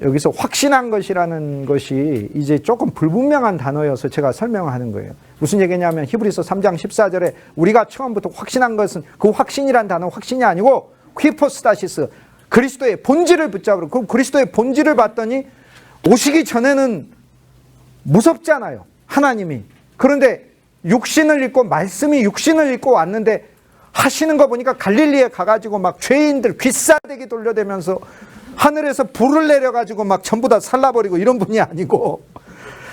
여기서 확신한 것이라는 것이 이제 조금 불분명한 단어여서 제가 설명하는 거예요. 무슨 얘기냐면 히브리서 3장 14절에 우리가 처음부터 확신한 것은, 그 확신이란 단어 확신이 아니고 휘포스타시스, 그리스도의 본질을 붙잡으러. 그 그리스도의 본질을 봤더니 오시기 전에는 무섭잖아요, 하나님이. 그런데 육신을 입고, 말씀이 육신을 입고 왔는데 하시는 거 보니까 갈릴리에 가가지고 막 죄인들 귀싸대기 돌려대면서 하늘에서 불을 내려가지고 막 전부 다 살라버리고 이런 분이 아니고,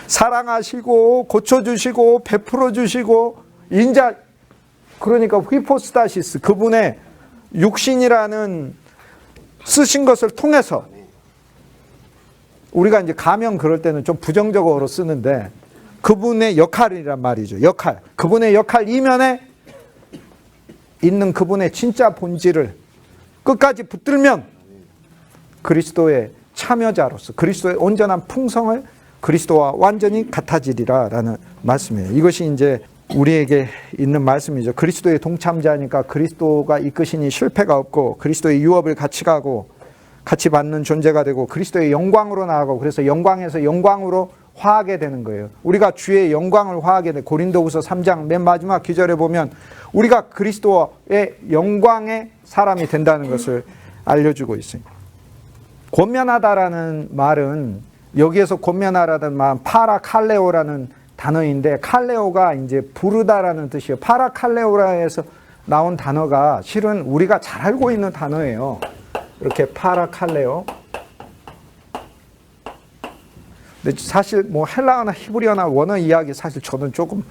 사랑하시고 고쳐주시고 베풀어주시고 인자, 그러니까 휘포스타시스, 그분의 육신이라는 쓰신 것을 통해서, 우리가 이제 가면 그럴 때는 좀 부정적으로 쓰는데 그분의 역할이란 말이죠. 역할. 그분의 역할 이면에 있는 그분의 진짜 본질을 끝까지 붙들면 그리스도의 참여자로서 그리스도의 온전한 풍성을 그리스도와 완전히 같아지리라 라는 말씀이에요. 이것이 이제 우리에게 있는 말씀이죠. 그리스도의 동참자니까 그리스도가 이끄시니 실패가 없고, 그리스도의 유업을 같이 가고 같이 받는 존재가 되고, 그리스도의 영광으로 나아가고, 그래서 영광에서 영광으로 화하게 되는 거예요. 우리가 주의 영광을 화하게 돼. 고린도후서 3장 맨 마지막 기절에 보면 우리가 그리스도의 영광의 사람이 된다는 것을 알려주고 있어요. 권면하다라는 말은, 여기에서 권면하라는 말은 파라칼레오라는 단어인데, 칼레오가 이제 부르다라는 뜻이에요. 파라칼레오라에서 나온 단어가 실은 우리가 잘 알고 있는 단어예요. 이렇게 파라칼레오. 근데 사실 뭐 헬라어나 히브리어나 원어 이야기 사실 저는 조금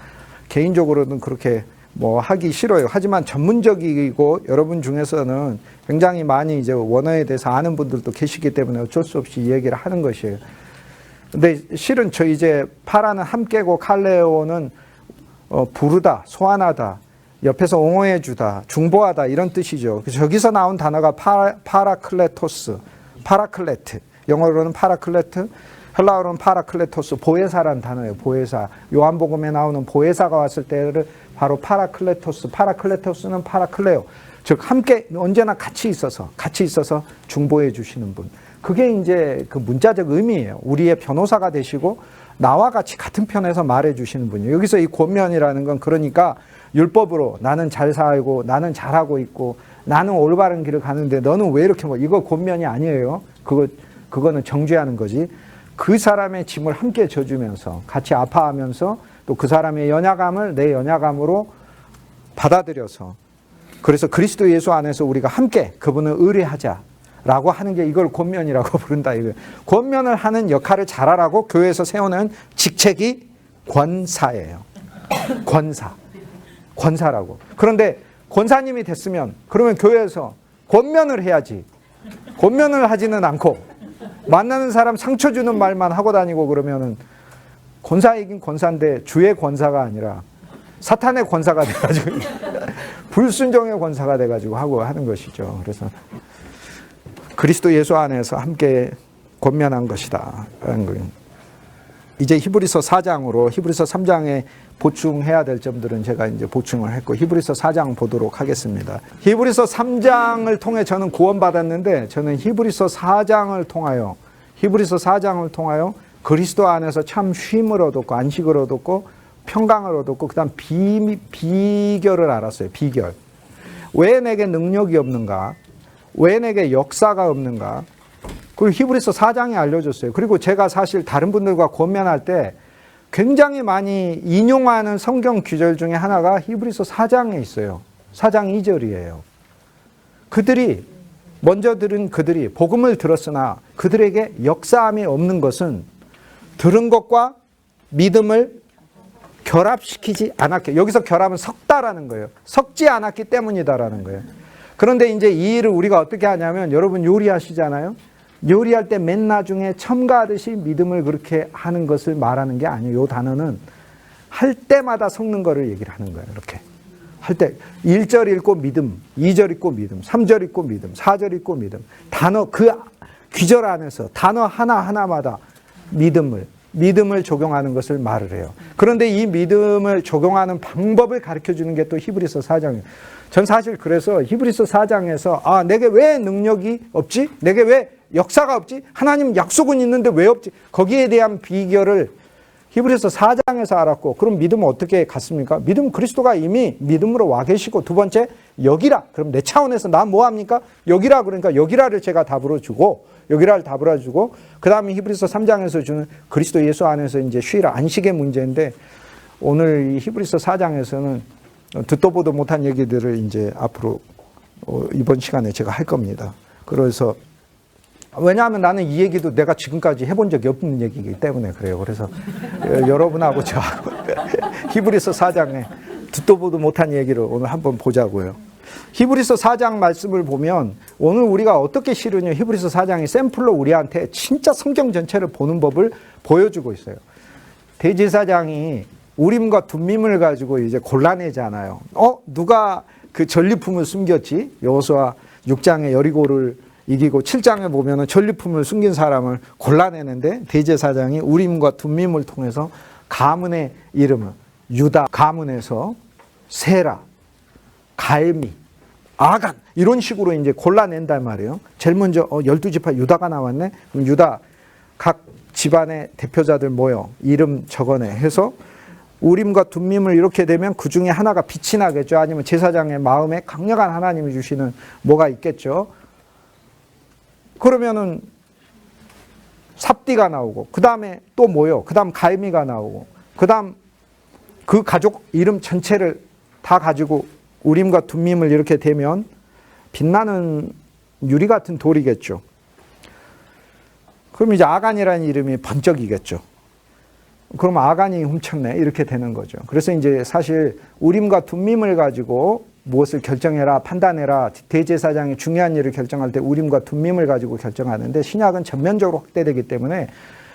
개인적으로는 그렇게 뭐 하기 싫어요. 하지만 전문적이고 여러분 중에서는 굉장히 많이 이제 원어에 대해서 아는 분들도 계시기 때문에 어쩔 수 없이 이 얘기를 하는 것이에요. 근데 실은 저 이제 파라는 함께고 칼레오는 부르다, 소환하다, 옆에서 옹호해 주다, 중보하다 이런 뜻이죠. 그래서 저기서 나온 단어가 파라클레토스, 파라클레트. 영어로는 파라클레트, 헬라어로는 파라클레토스, 보혜사라는 단어예요. 보혜사. 요한복음에 나오는 보혜사가 왔을 때를 바로 파라클레토스, 파라클레토스는 파라클레오. 즉 함께 언제나 같이 있어서 중보해 주시는 분. 그게 이제 그 문자적 의미예요. 우리의 변호사가 되시고 나와 같이 같은 편에서 말해 주시는 분이에요. 여기서 이 권면이라는 건 그러니까 율법으로 나는 잘 살고 나는 잘하고 있고 나는 올바른 길을 가는데 너는 왜 이렇게 이거 권면이 아니에요. 그거는 정죄하는 거지. 그 사람의 짐을 함께 져주면서 같이 아파하면서 또 그 사람의 연약함을 내 연약함으로 받아들여서, 그래서 그리스도 예수 안에서 우리가 함께 그분을 의뢰하자라고 하는 게 이걸 권면이라고 부른다. 이거 권면을 하는 역할을 잘하라고 교회에서 세우는 직책이 권사예요. 권사라고. 그런데 권사님이 됐으면 그러면 교회에서 권면을 해야지. 권면을 하지는 않고 만나는 사람 상처 주는 말만 하고 다니고 그러면은 권사이긴 권사인데 주의 권사가 아니라 사탄의 권사가 돼가지고 불순종의 권사가 돼가지고 하고 하는 것이죠. 그래서 그리스도 예수 안에서 함께 권면한 것이다. 이제 히브리서 4장으로 히브리서 3장에 보충해야 될 점들은 제가 이제 보충을 했고 히브리서 4장 보도록 하겠습니다. 히브리서 3장을 통해 저는 구원받았는데 저는 히브리서 4장을 통하여 그리스도 안에서 참 쉼을 얻었고 안식을 얻었고 평강을 얻었고 그다음 비결을 알았어요. 비결. 왜 내게 능력이 없는가? 왜 내게 역사가 없는가? 그걸 히브리서 4장에 알려줬어요. 그리고 제가 사실 다른 분들과 권면할 때 굉장히 많이 인용하는 성경 구절 중에 하나가 히브리서 4장에 있어요. 4장 2절이에요. 먼저 들은 그들이 복음을 들었으나 그들에게 역사함이 없는 것은 들은 것과 믿음을 결합시키지 않았기. 여기서 결합은 섞다라는 거예요. 섞지 않았기 때문이다라는 거예요. 그런데 이제 이 일을 우리가 어떻게 하냐면 여러분 요리하시잖아요. 요리할 때 맨 나중에 첨가하듯이 믿음을 그렇게 하는 것을 말하는 게 아니에요. 이 단어는 할 때마다 섞는 거를 얘기를 하는 거예요. 이렇게 할 때 1절 읽고 믿음, 2절 읽고 믿음, 3절 읽고 믿음, 4절 읽고 믿음. 단어 그 귀절 안에서 단어 하나하나마다 믿음을 적용하는 것을 말을 해요. 그런데 이 믿음을 적용하는 방법을 가르쳐 주는 게 또 히브리서 4장이에요. 전 사실 그래서 히브리서 4장에서 내게 왜 능력이 없지? 내게 왜 역사가 없지? 하나님 약속은 있는데 왜 없지? 거기에 대한 비결을 히브리서 4장에서 알았고, 그럼 믿음은 어떻게 갔습니까? 믿음은 그리스도가 이미 믿음으로 와 계시고, 두 번째 여기라. 그럼 내 차원에서 나 뭐합니까? 여기라. 그러니까 여기라를 제가 답으로 주고, 여기라를 답으로 주고, 그 다음에 히브리서 3장에서 주는 그리스도 예수 안에서 이제 쉬라, 안식의 문제인데, 오늘 이 히브리서 4장에서는 듣도 보도 못한 얘기들을 이제 앞으로 이번 시간에 제가 할 겁니다. 그래서 왜냐하면 나는 이 얘기도 내가 지금까지 해본 적이 없는 얘기이기 때문에 그래요. 그래서 여러분하고 저하고 히브리서 4장에 듣도 보도 못한 얘기를 오늘 한번 보자고요. 히브리서 4장 말씀을 보면 오늘 우리가 어떻게 실으냐, 히브리서 4장이 샘플로 우리한테 진짜 성경 전체를 보는 법을 보여주고 있어요. 대제사장이 우림과 둠밈을 가지고 이제 골라내잖아요. 누가 그 전리품을 숨겼지? 여호수아 6장에 여리고를 이기고 7장에 보면은 전리품을 숨긴 사람을 골라내는데, 대제사장이 우림과 둠밈을 통해서 가문의 이름을 유다 가문에서 세라, 갈미, 아간 이런 식으로 이제 골라낸단 말이에요. 제일 먼저 12지파 유다가 나왔네. 그럼 유다 각 집안의 대표자들 모여 이름 적어내 해서 우림과 둠밈을 이렇게 되면 그 중에 하나가 빛이 나겠죠. 아니면 제사장의 마음에 강력한 하나님이 주시는 뭐가 있겠죠. 그러면은 삽디가 나오고, 그 다음에 또 뭐요? 그 다음 갈미가 나오고, 그 다음 그 가족 이름 전체를 다 가지고 우림과 둠밈을 이렇게 되면 빛나는 유리 같은 돌이겠죠. 그럼 이제 아간이라는 이름이 번쩍이겠죠. 그럼 아간이 훔쳤네 이렇게 되는 거죠. 그래서 이제 사실 우림과 둠밈을 가지고 무엇을 결정해라, 판단해라, 대제사장이 중요한 일을 결정할 때 우림과 둠밈을 가지고 결정하는데, 신약은 전면적으로 확대되기 때문에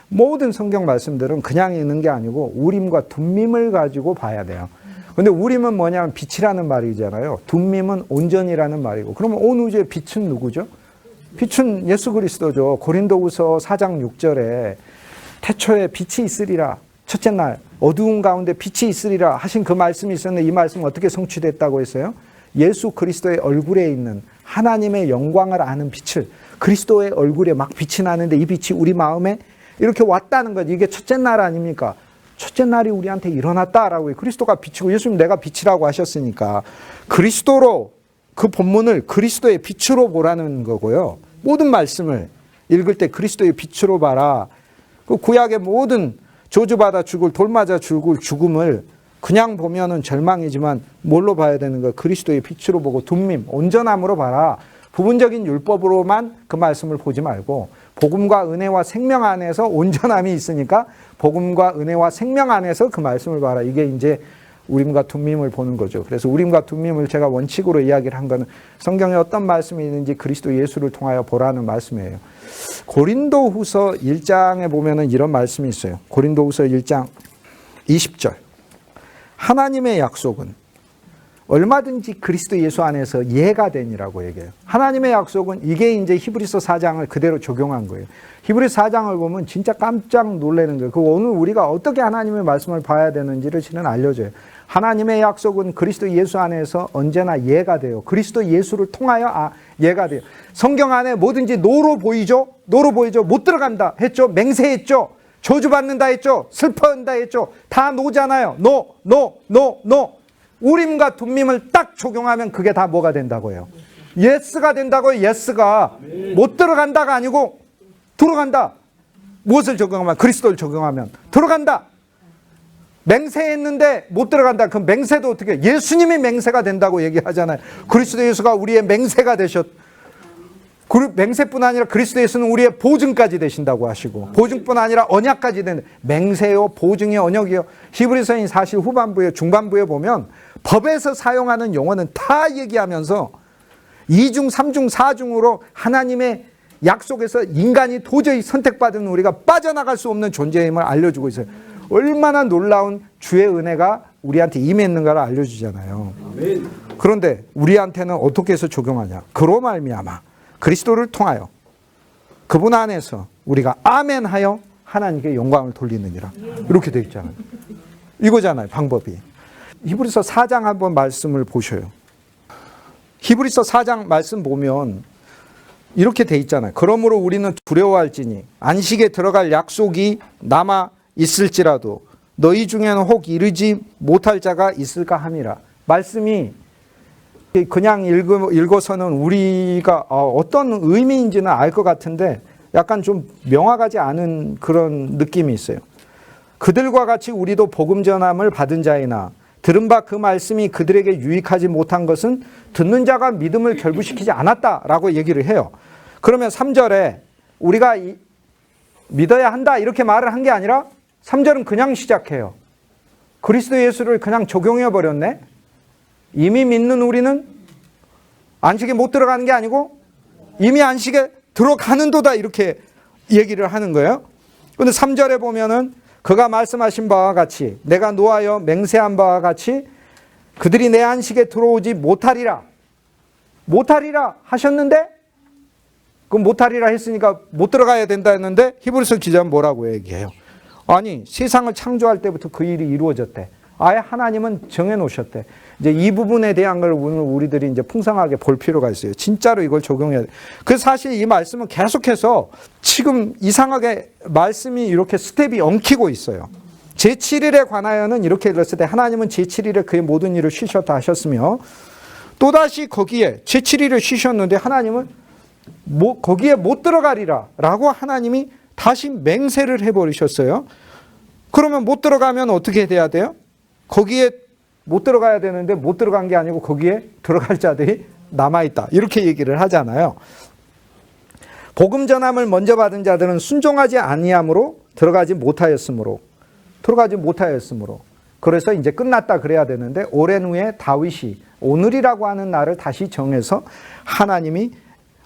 모든 성경 말씀들은 그냥 있는 게 아니고 우림과 둠밈을 가지고 봐야 돼요. 근데 우림은 뭐냐면 빛이라는 말이잖아요. 둠밈은 온전이라는 말이고, 그러면 온 우주의 빛은 누구죠? 빛은 예수 그리스도죠. 고린도후서 4장 6절에 태초에 빛이 있으리라, 첫째 날 어두운 가운데 빛이 있으리라 하신 그 말씀이 있었는데, 이 말씀은 어떻게 성취됐다고 했어요? 예수 그리스도의 얼굴에 있는 하나님의 영광을 아는 빛을, 그리스도의 얼굴에 막 빛이 나는데 이 빛이 우리 마음에 이렇게 왔다는 거죠. 이게 첫째 날 아닙니까? 첫째 날이 우리한테 일어났다라고 해요. 그리스도가 빛이고 예수님 내가 빛이라고 하셨으니까 그리스도로, 그 본문을 그리스도의 빛으로 보라는 거고요. 모든 말씀을 읽을 때 그리스도의 빛으로 봐라. 그 구약의 모든 저주받아 죽을, 돌맞아 죽을 죽음을 그냥 보면은 절망이지만 뭘로 봐야 되는 거예요? 그리스도의 빛으로 보고 둠밈, 온전함으로 봐라. 부분적인 율법으로만 그 말씀을 보지 말고 복음과 은혜와 생명 안에서 온전함이 있으니까 복음과 은혜와 생명 안에서 그 말씀을 봐라. 이게 이제 우림과 둠밈을 보는 거죠. 그래서 우림과 둠밈을 제가 원칙으로 이야기를 한 거는 성경에 어떤 말씀이 있는지 그리스도 예수를 통하여 보라는 말씀이에요. 고린도후서 1장에 보면은 이런 말씀이 있어요. 고린도후서 1장 20절. 하나님의 약속은 얼마든지 그리스도 예수 안에서 예가 되니라고 얘기해요. 하나님의 약속은, 이게 이제 히브리서 4장을 그대로 적용한 거예요. 히브리서 4장을 보면 진짜 깜짝 놀라는 거예요. 오늘 우리가 어떻게 하나님의 말씀을 봐야 되는지를 실은 알려줘요. 하나님의 약속은 그리스도 예수 안에서 언제나 예가 돼요. 그리스도 예수를 통하여 예가 돼요. 성경 안에 뭐든지 노로 보이죠? 노로 보이죠? 못 들어간다 했죠? 맹세했죠? 저주받는다 했죠? 슬퍼한다 했죠? 다 노잖아요. 노. 우림과 둠밈을 딱 적용하면 그게 다 뭐가 된다고요? 예스가 된다고요. 예스가. 못 들어간다가 아니고 들어간다. 무엇을 적용하면? 그리스도를 적용하면 들어간다. 맹세했는데 못 들어간다. 그럼 맹세도 어떻게? 예수님이 맹세가 된다고 얘기하잖아요. 그리스도 예수가 우리의 맹세가 되셨. 맹세뿐 아니라 그리스도 예수는 우리의 보증까지 되신다고 하시고, 보증뿐 아니라 언약까지 되는, 맹세요, 보증이요, 언약이요. 히브리서인 사실 후반부에, 중반부에 보면 법에서 사용하는 용어는 다 얘기하면서 2중, 3중, 4중으로 하나님의 약속에서 인간이 도저히 선택받은 우리가 빠져나갈 수 없는 존재임을 알려주고 있어요. 얼마나 놀라운 주의 은혜가 우리한테 임했는가를 알려주잖아요. 그런데 우리한테는 어떻게 해서 적용하냐? 그로 말미암아 그리스도를 통하여 그분 안에서 우리가 아멘하여 하나님께 영광을 돌리느니라. 이렇게 되어 있잖아요. 이거잖아요, 방법이. 히브리서 4장 한번 말씀을 보셔요. 히브리서 4장 말씀 보면 이렇게 돼 있잖아요. 그러므로 우리는 두려워할지니 안식에 들어갈 약속이 남아 있을지라도 너희 중에는 혹 이르지 못할 자가 있을까 함이라. 말씀이 그냥 읽어서는 우리가 어떤 의미인지는 알 것 같은데 약간 좀 명확하지 않은 그런 느낌이 있어요. 그들과 같이 우리도 복음 전함을 받은 자이나 들은 바 그 말씀이 그들에게 유익하지 못한 것은 듣는 자가 믿음을 결부시키지 않았다라고 얘기를 해요. 그러면 3절에 우리가 믿어야 한다 이렇게 말을 한 게 아니라 3절은 그냥 시작해요. 그리스도 예수를 그냥 적용해 버렸네. 이미 믿는 우리는 안식에 못 들어가는 게 아니고 이미 안식에 들어가는도다 이렇게 얘기를 하는 거예요. 그런데 3절에 보면은 그가 말씀하신 바와 같이 내가 노하여 맹세한 바와 같이 그들이 내 안식에 들어오지 못하리라. 못하리라 하셨는데 그럼 못하리라 했으니까 못 들어가야 된다 했는데 히브리서 기자는 뭐라고 얘기해요? 아니 세상을 창조할 때부터 그 일이 이루어졌대. 아예 하나님은 정해놓으셨대. 이제 이 부분에 대한 걸 오늘 우리들이 이제 풍성하게 볼 필요가 있어요. 진짜로 이걸 적용해야 돼. 그래서 사실 이 말씀은 계속해서 지금 이상하게 말씀이 이렇게 스텝이 엉키고 있어요. 제7일에 관하여는 이렇게 읽었을 때 하나님은 제7일에 그의 모든 일을 쉬셨다 하셨으며 또다시 거기에 제7일을 쉬셨는데 하나님은 거기에 못 들어가리라 라고 하나님이 다시 맹세를 해버리셨어요. 그러면 못 들어가면 어떻게 돼야 돼요? 거기에 못 들어가야 되는데 못 들어간 게 아니고 거기에 들어갈 자들이 남아있다. 이렇게 얘기를 하잖아요. 복음 전함을 먼저 받은 자들은 순종하지 아니함으로 들어가지 못하였으므로 그래서 이제 끝났다 그래야 되는데 오랜 후에 다윗이 오늘이라고 하는 날을 다시 정해서 하나님이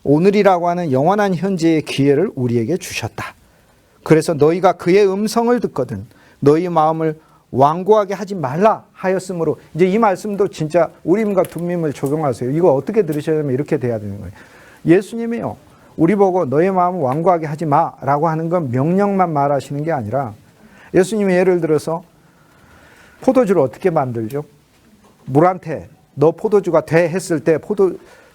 오늘이라고 하는 영원한 현재의 기회를 우리에게 주셨다. 그래서 너희가 그의 음성을 듣거든 너희 마음을 완고하게 하지 말라 하였으므로 이제 이 말씀도 진짜 우림과 둠밈을 적용하세요. 이거 어떻게 들으셔야 되면 이렇게 돼야 되는 거예요. 예수님이요. 우리 보고 너의 마음을 완고하게 하지 마라고 하는 건 명령만 말하시는 게 아니라 예수님이 예를 들어서 포도주를 어떻게 만들죠? 물한테 너 포도주가 돼 했을 때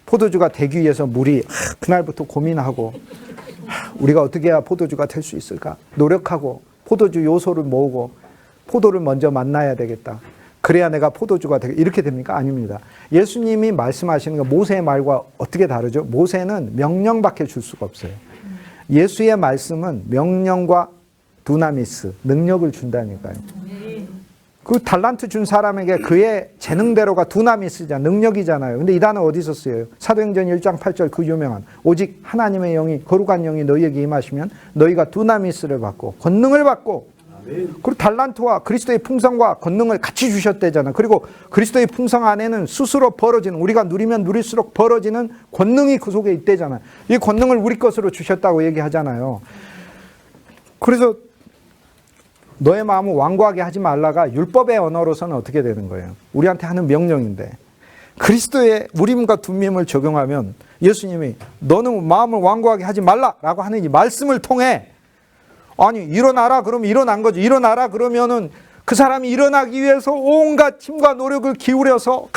포도주가 되기 위해서 물이 그날부터 고민하고 우리가 어떻게 해야 포도주가 될 수 있을까? 노력하고 포도주 요소를 모으고 포도를 먼저 만나야 되겠다. 그래야 내가 포도주가 되겠다. 이렇게 됩니까? 아닙니다. 예수님이 말씀하시는 거 모세의 말과 어떻게 다르죠? 모세는 명령밖에 줄 수가 없어요. 예수의 말씀은 명령과 두나미스, 능력을 준다니까요. 그 달란트 준 사람에게 그의 재능대로가 두나미스잖아, 능력이잖아요. 근데 이 단어 어디서 쓰여요? 사도행전 1장 8절 그 유명한 오직 하나님의 영이 거룩한 영이 너희에게 임하시면 너희가 두나미스를 받고 권능을 받고 그리고 달란트와 그리스도의 풍성과 권능을 같이 주셨대잖아. 그리고 그리스도의 풍성 안에는 스스로 벌어지는 우리가 누리면 누릴수록 벌어지는 권능이 그 속에 있대잖아. 이 권능을 우리 것으로 주셨다고 얘기하잖아요. 그래서 너의 마음을 완고하게 하지 말라가 율법의 언어로서는 어떻게 되는 거예요? 우리한테 하는 명령인데 그리스도의 우림과 둠밈을 적용하면 예수님이 너는 마음을 완고하게 하지 말라라고 하는 이 말씀을 통해 아니 일어나라 그러면 일어난 거죠. 일어나라 그러면은 그 사람이 일어나기 위해서 온갖 힘과 노력을 기울여서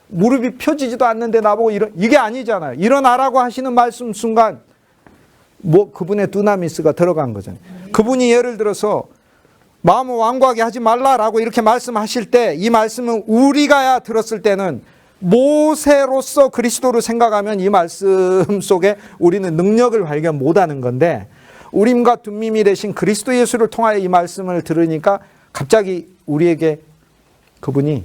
무릎이 펴지지도 않는데 나보고 이게 아니잖아요. 일어나라고 하시는 말씀 순간 그분의 두나미스가 들어간 거잖아요. 그분이 예를 들어서 마음을 완고하게 하지 말라라고 이렇게 말씀하실 때 이 말씀은 우리가 들었을 때는 모세로서 그리스도를 생각하면 이 말씀 속에 우리는 능력을 발견 못하는 건데 우림과 둠밈이 되신 그리스도 예수를 통하여 이 말씀을 들으니까 갑자기 우리에게 그분이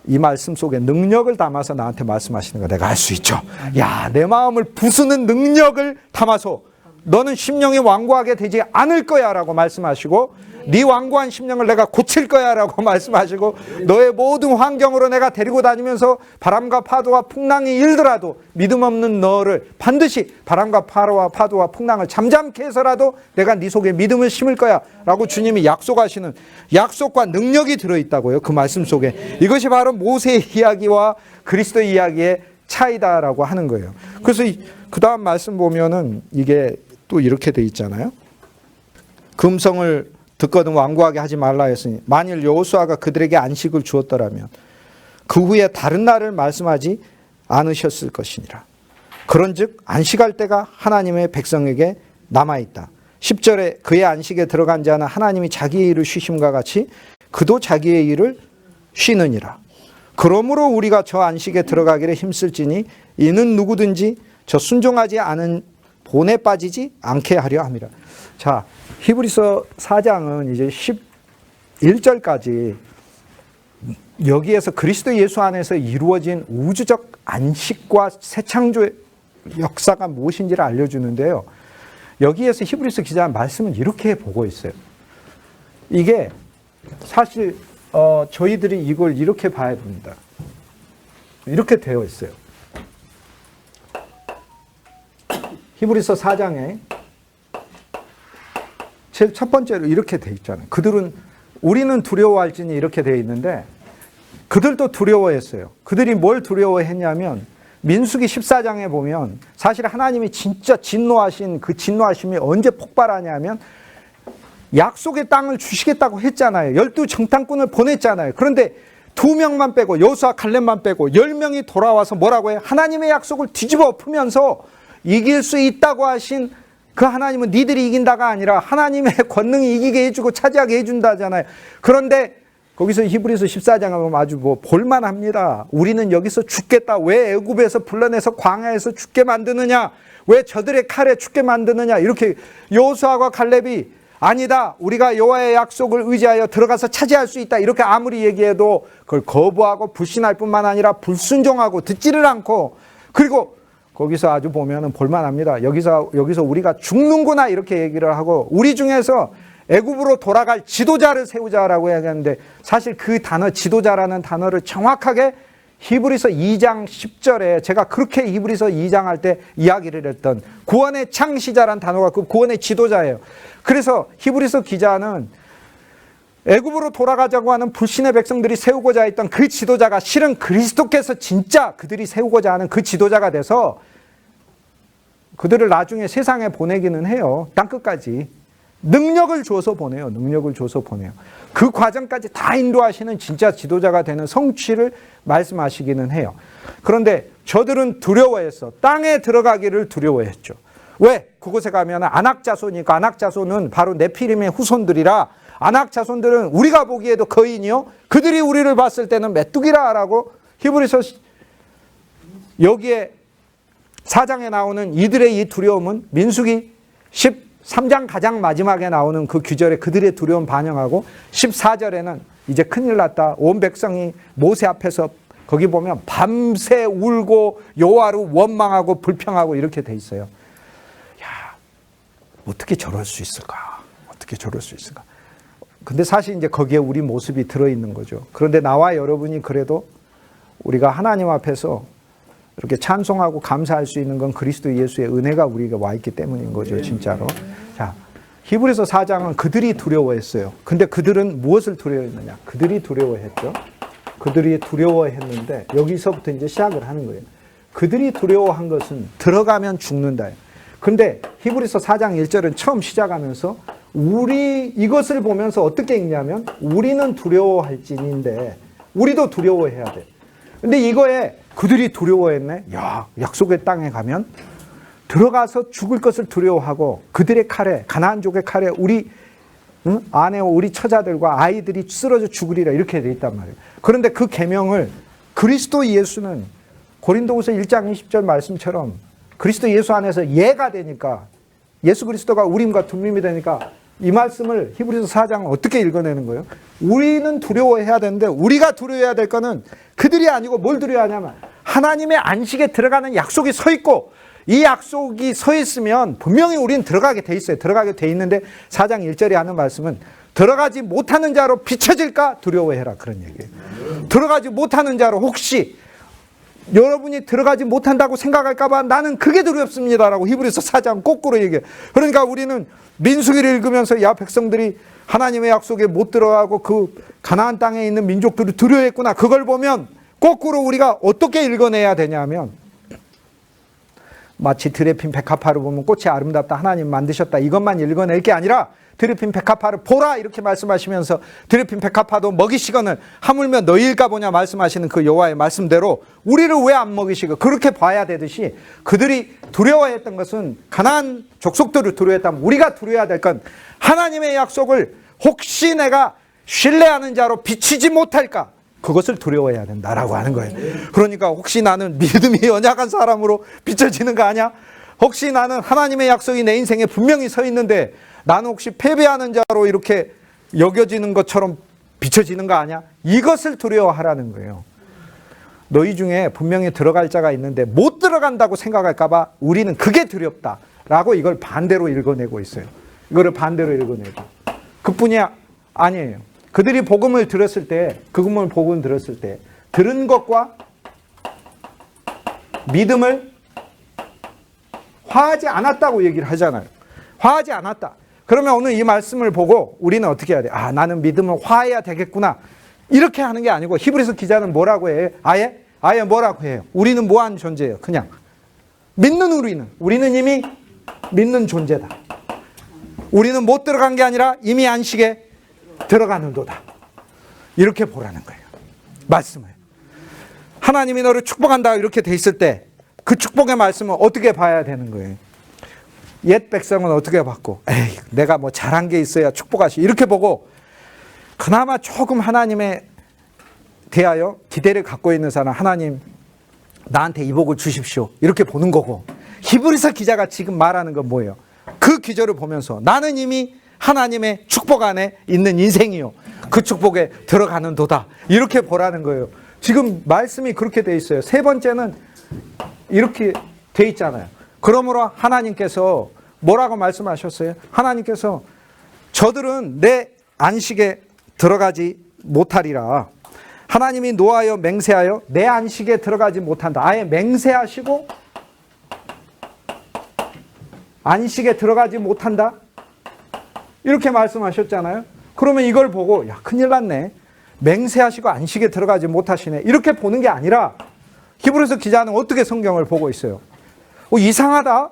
이 말씀 속에 능력을 담아서 나한테 말씀하시는 거 내가 알 수 있죠. 야, 내 마음을 부수는 능력을 담아서 너는 심령이 완고하게 되지 않을 거야 라고 말씀하시고 네 완고한 심령을 내가 고칠 거야 라고 말씀하시고, 너의 모든 환경으로 내가 데리고 다니면서 바람과 파도와 풍랑이 일더라도 믿음 없는 너를 반드시 바람과 파도와 풍랑을 잠잠케 해서라도 내가 네 속에 믿음을 심을 거야 라고 주님이 약속하시는 약속과 능력이 들어있다고요. 그 말씀 속에. 이것이 바로 모세의 이야기와 그리스도의 이야기의 차이다라고 하는 거예요. 그래서 그 다음 말씀 보면은 이게 또 이렇게 돼 있잖아요. 금성을 듣거든 완고하게 하지 말라 했으니 만일 여호수아가 그들에게 안식을 주었더라면 그 후에 다른 날을 말씀하지 않으셨을 것이니라. 그런즉 안식할 때가 하나님의 백성에게 남아있다. 10절에 그의 안식에 들어간 자는 하나님이 자기의 일을 쉬심과 같이 그도 자기의 일을 쉬느니라. 그러므로 우리가 저 안식에 들어가기를 힘쓸지니 이는 누구든지 저 순종하지 않은 본에 빠지지 않게 하려 함이라. 자, 히브리서 4장은 이제 11절까지 여기에서 그리스도 예수 안에서 이루어진 우주적 안식과 새 창조의 역사가 무엇인지를 알려주는데요. 여기에서 히브리서 기자는 말씀은 이렇게 보고 있어요. 이게 사실 저희들이 이걸 이렇게 봐야 됩니다. 이렇게 되어 있어요. 히브리서 4장에 제일 첫 번째로 이렇게 돼 있잖아요. 우리는 두려워할지니 이렇게 돼 있는데 그들도 두려워했어요. 그들이 뭘 두려워했냐면 민수기 14장에 보면 사실 하나님이 진짜 진노하신 그 진노하심이 언제 폭발하냐면 약속의 땅을 주시겠다고 했잖아요. 12 정탐꾼을 보냈잖아요. 그런데 2명만 빼고 여호수아 갈렙만 빼고 10명이 돌아와서 뭐라고 해요? 하나님의 약속을 뒤집어 엎으면서 이길 수 있다고 하신 그 하나님은 니들이 이긴다가 아니라 하나님의 권능이 이기게 해주고 차지하게 해준다잖아요. 그런데 거기서 히브리서 14장에 보면 아주 볼만합니다. 우리는 여기서 죽겠다. 왜 애굽에서 불러내서 광야에서 죽게 만드느냐? 왜 저들의 칼에 죽게 만드느냐? 이렇게 여호수아와 갈렙이 아니다. 우리가 여호와의 약속을 의지하여 들어가서 차지할 수 있다. 이렇게 아무리 얘기해도 그걸 거부하고 불신할 뿐만 아니라 불순종하고 듣지를 않고, 그리고 거기서 아주 보면은 볼만합니다. 여기서 우리가 죽는구나 이렇게 얘기를 하고, 우리 중에서 애굽으로 돌아갈 지도자를 세우자라고 얘기하는데 사실 그 단어 지도자라는 단어를 정확하게 히브리서 2장 10절에 제가 그렇게 히브리서 2장 할 때 이야기를 했던 구원의 창시자라는 단어가 그 구원의 지도자예요. 그래서 히브리서 기자는 애굽으로 돌아가자고 하는 불신의 백성들이 세우고자 했던 그 지도자가 실은 그리스도께서 진짜 그들이 세우고자 하는 그 지도자가 돼서 그들을 나중에 세상에 보내기는 해요. 땅끝까지. 능력을 줘서 보내요. 능력을 줘서 보내요. 그 과정까지 다 인도하시는 진짜 지도자가 되는 성취를 말씀하시기는 해요. 그런데 저들은 두려워했어. 땅에 들어가기를 두려워했죠. 왜? 그곳에 가면 아낙자손이니까, 아낙자손은 바로 네피림의 후손들이라, 아낙자손들은 우리가 보기에도 거인이요 그들이 우리를 봤을 때는 메뚜기라라고 히브리서 여기에 4장에 나오는 이들의 이 두려움은 민수기 13장 가장 마지막에 나오는 그 규절에 그들의 두려움 반영하고 14절에는 이제 큰일 났다. 온 백성이 모세 앞에서 거기 보면 밤새 울고 여호와를 원망하고 불평하고 이렇게 돼 있어요. 야, 어떻게 저럴 수 있을까? 어떻게 저럴 수 있을까? 근데 사실 이제 거기에 우리 모습이 들어있는 거죠. 그런데 나와 여러분이 그래도 우리가 하나님 앞에서 이렇게 찬송하고 감사할 수 있는 건 그리스도 예수의 은혜가 우리에게 와 있기 때문인 거죠, 진짜로. 자, 히브리서 4장은 그들이 두려워했어요. 근데 그들은 무엇을 두려워했느냐? 그들이 두려워했죠. 그들이 두려워했는데 여기서부터 이제 시작을 하는 거예요. 그들이 두려워한 것은 들어가면 죽는다. 근데 히브리서 4장 1절은 처음 시작하면서 이것을 보면서 어떻게 읽냐면 우리는 두려워할진인데 우리도 두려워해야 돼. 근데 이거에 그들이 두려워했네. 야, 약속의 땅에 가면 들어가서 죽을 것을 두려워하고 그들의 칼에, 가나안족의 칼에 우리 아내와 우리 처자들과 아이들이 쓰러져 죽으리라 이렇게 돼 있단 말이에요. 그런데 그 계명을 그리스도 예수는 고린도후서 1장 20절 말씀처럼 그리스도 예수 안에서 예가 되니까, 예수 그리스도가 우림과 둠밈이 되니까 이 말씀을 히브리서 4장은 어떻게 읽어내는 거예요? 우리는 두려워해야 되는데 우리가 두려워해야 될 거는 그들이 아니고 뭘 두려워하냐면 하나님의 안식에 들어가는 약속이 서 있고, 이 약속이 서 있으면 분명히 우리는 들어가게 돼 있어요. 들어가게 돼 있는데 4장 1절에 하는 말씀은 들어가지 못하는 자로 비춰질까 두려워해라, 그런 얘기예요. 들어가지 못하는 자로, 혹시 여러분이 들어가지 못한다고 생각할까 봐 나는 그게 두렵습니다라고 히브리서 4장 거꾸로 얘기해요. 그러니까 우리는 민수기를 읽으면서 야, 백성들이 하나님의 약속에 못 들어가고 그 가나안 땅에 있는 민족들을 두려워했구나, 그걸 보면 거꾸로 우리가 어떻게 읽어내야 되냐면, 마치 드레핀 백합화를 보면 꽃이 아름답다, 하나님 만드셨다, 이것만 읽어낼 게 아니라 드레핀 백합화를 보라 이렇게 말씀하시면서, 드레핀 백합화도 먹이시거늘 하물며 너희일까 보냐 말씀하시는 그 여호와의 말씀대로 우리를 왜 안 먹이시고, 그렇게 봐야 되듯이 그들이 두려워했던 것은 가나안 족속들을 두려워했다면 우리가 두려워해야 될 건 하나님의 약속을 혹시 내가 신뢰하는 자로 비치지 못할까, 그것을 두려워해야 된다라고 하는 거예요. 그러니까 혹시 나는 믿음이 연약한 사람으로 비춰지는 거 아니야? 혹시 나는 하나님의 약속이 내 인생에 분명히 서 있는데 나는 혹시 패배하는 자로 이렇게 여겨지는 것처럼 비춰지는 거 아니야? 이것을 두려워하라는 거예요. 너희 중에 분명히 들어갈 자가 있는데 못 들어간다고 생각할까 봐 우리는 그게 두렵다라고 이걸 반대로 읽어내고 있어요. 이거를 반대로 읽어내고. 그뿐이 아니에요. 그들이 복음을 들었을 때, 들은 것과 믿음을 화하지 않았다고 얘기를 하잖아요. 화하지 않았다. 그러면 오늘 이 말씀을 보고 우리는 어떻게 해야 돼? 아, 나는 믿음을 화해야 되겠구나, 이렇게 하는 게 아니고, 히브리서 기자는 뭐라고 해요? 아예 뭐라고 해요? 우리는 뭐한 존재예요? 그냥 믿는 우리는 이미 믿는 존재다. 우리는 못 들어간 게 아니라 이미 안식에 들어가는도다, 이렇게 보라는 거예요. 말씀을. 하나님이 너를 축복한다 이렇게 돼 있을 때 그 축복의 말씀은 어떻게 봐야 되는 거예요? 옛 백성은 어떻게 봤고, 에이, 내가 뭐 잘한 게 있어야 축복하시, 이렇게 보고, 그나마 조금 하나님에 대하여 기대를 갖고 있는 사람, 하나님 나한테 이 복을 주십시오, 이렇게 보는 거고, 히브리서 기자가 지금 말하는 건 뭐예요? 그 기절을 보면서 나는 이미 하나님의 축복 안에 있는 인생이요, 그 축복에 들어가는 도다, 이렇게 보라는 거예요. 지금 말씀이 그렇게 돼 있어요. 세 번째는 이렇게 돼 있잖아요. 그러므로 하나님께서 뭐라고 말씀하셨어요? 하나님께서 저들은 내 안식에 들어가지 못하리라. 하나님이 노하여 맹세하여 내 안식에 들어가지 못한다. 아예 맹세하시고 안식에 들어가지 못한다, 이렇게 말씀하셨잖아요. 그러면 이걸 보고 야, 큰일 났네, 맹세하시고 안식에 들어가지 못하시네, 이렇게 보는 게 아니라 히브리서 기자는 어떻게 성경을 보고 있어요? 이상하다.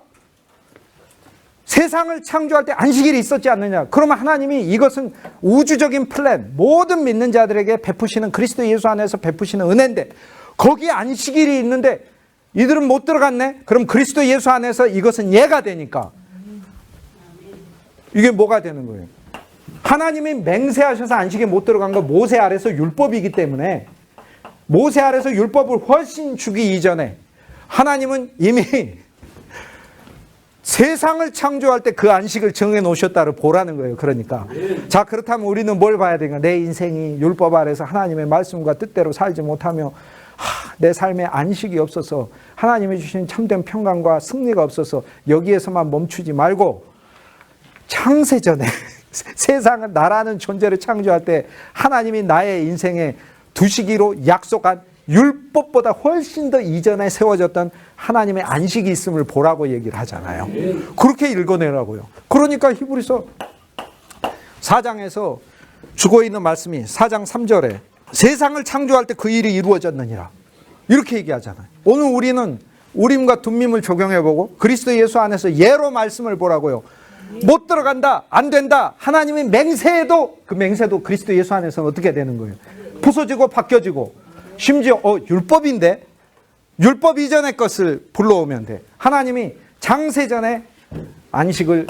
세상을 창조할 때 안식일이 있었지 않느냐? 그러면 하나님이 이것은 우주적인 플랜, 모든 믿는 자들에게 베푸시는, 그리스도 예수 안에서 베푸시는 은혜인데 거기에 안식일이 있는데 이들은 못 들어갔네? 그럼 그리스도 예수 안에서 이것은 예가 되니까 이게 뭐가 되는 거예요? 하나님이 맹세하셔서 안식에 못 들어간 건 모세 아래서 율법이기 때문에, 모세 아래서 율법을 훨씬 주기 이전에 하나님은 이미 세상을 창조할 때 그 안식을 정해 놓으셨다를 보라는 거예요. 그러니까 자, 그렇다면 우리는 뭘 봐야 되는가? 내 인생이 율법 아래서 하나님의 말씀과 뜻대로 살지 못하며 내 삶에 안식이 없어서, 하나님이 주신 참된 평강과 승리가 없어서 여기에서만 멈추지 말고 창세전에 세상은 나라는 존재를 창조할 때 하나님이 나의 인생에 두시기로 약속한 율법보다 훨씬 더 이전에 세워졌던 하나님의 안식이 있음을 보라고 얘기를 하잖아요. 그렇게 읽어내라고요. 그러니까 히브리서 4장에서 주고 있는 말씀이 4장 3절에 세상을 창조할 때 그 일이 이루어졌느니라, 이렇게 얘기하잖아요. 오늘 우리는 우림과 둠밈을 적용해보고 그리스도 예수 안에서 예로 말씀을 보라고요. 못 들어간다, 안 된다, 하나님의 맹세해도 그 맹세도 그리스도 예수 안에서는 어떻게 되는 거예요? 부서지고 바뀌어지고, 심지어 율법인데 율법 이전의 것을 불러오면 돼. 하나님이 장세전에 안식을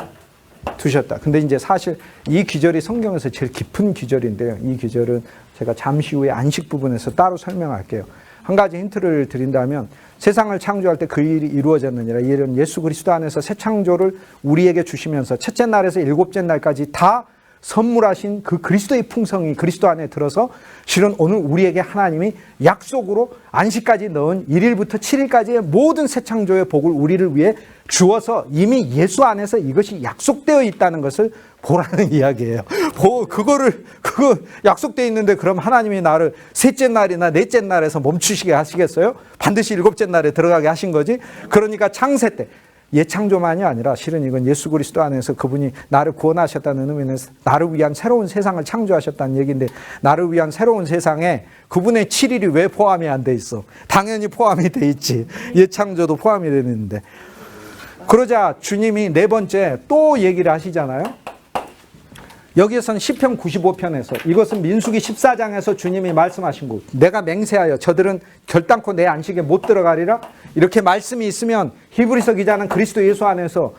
두셨다. 근데 이제 사실 이 기절이 성경에서 제일 깊은 기절인데요. 이 기절은 제가 잠시 후에 안식 부분에서 따로 설명할게요. 한 가지 힌트를 드린다면, 세상을 창조할 때 그 일이 이루어졌느니라, 이 일은 예수 그리스도 안에서 새 창조를 우리에게 주시면서 첫째 날에서 일곱째 날까지 다 선물하신 그 그리스도의 풍성이 그리스도 안에 들어서 실은 오늘 우리에게 하나님이 약속으로 안식까지 넣은 1일부터 7일까지의 모든 새 창조의 복을 우리를 위해 주어서 이미 예수 안에서 이것이 약속되어 있다는 것을 보라는 이야기예요. 그거 약속되어 있는데 그럼 하나님이 나를 셋째 날이나 넷째 날에서 멈추시게 하시겠어요? 반드시 일곱째 날에 들어가게 하신 거지. 그러니까 창세 때 예창조만이 아니라 실은 이건 예수 그리스도 안에서 그분이 나를 구원하셨다는 의미는 나를 위한 새로운 세상을 창조하셨다는 얘기인데, 나를 위한 새로운 세상에 그분의 7일이 왜 포함이 안 돼 있어? 당연히 포함이 돼 있지. 예창조도 포함이 되는데. 그러자 주님이 네 번째 또 얘기를 하시잖아요. 여기에서는 시편 95편에서, 이것은 민수기 14장에서 주님이 말씀하신 것, 내가 맹세하여 저들은 결단코 내 안식에 못 들어가리라, 이렇게 말씀이 있으면 히브리서 기자는 그리스도 예수 안에서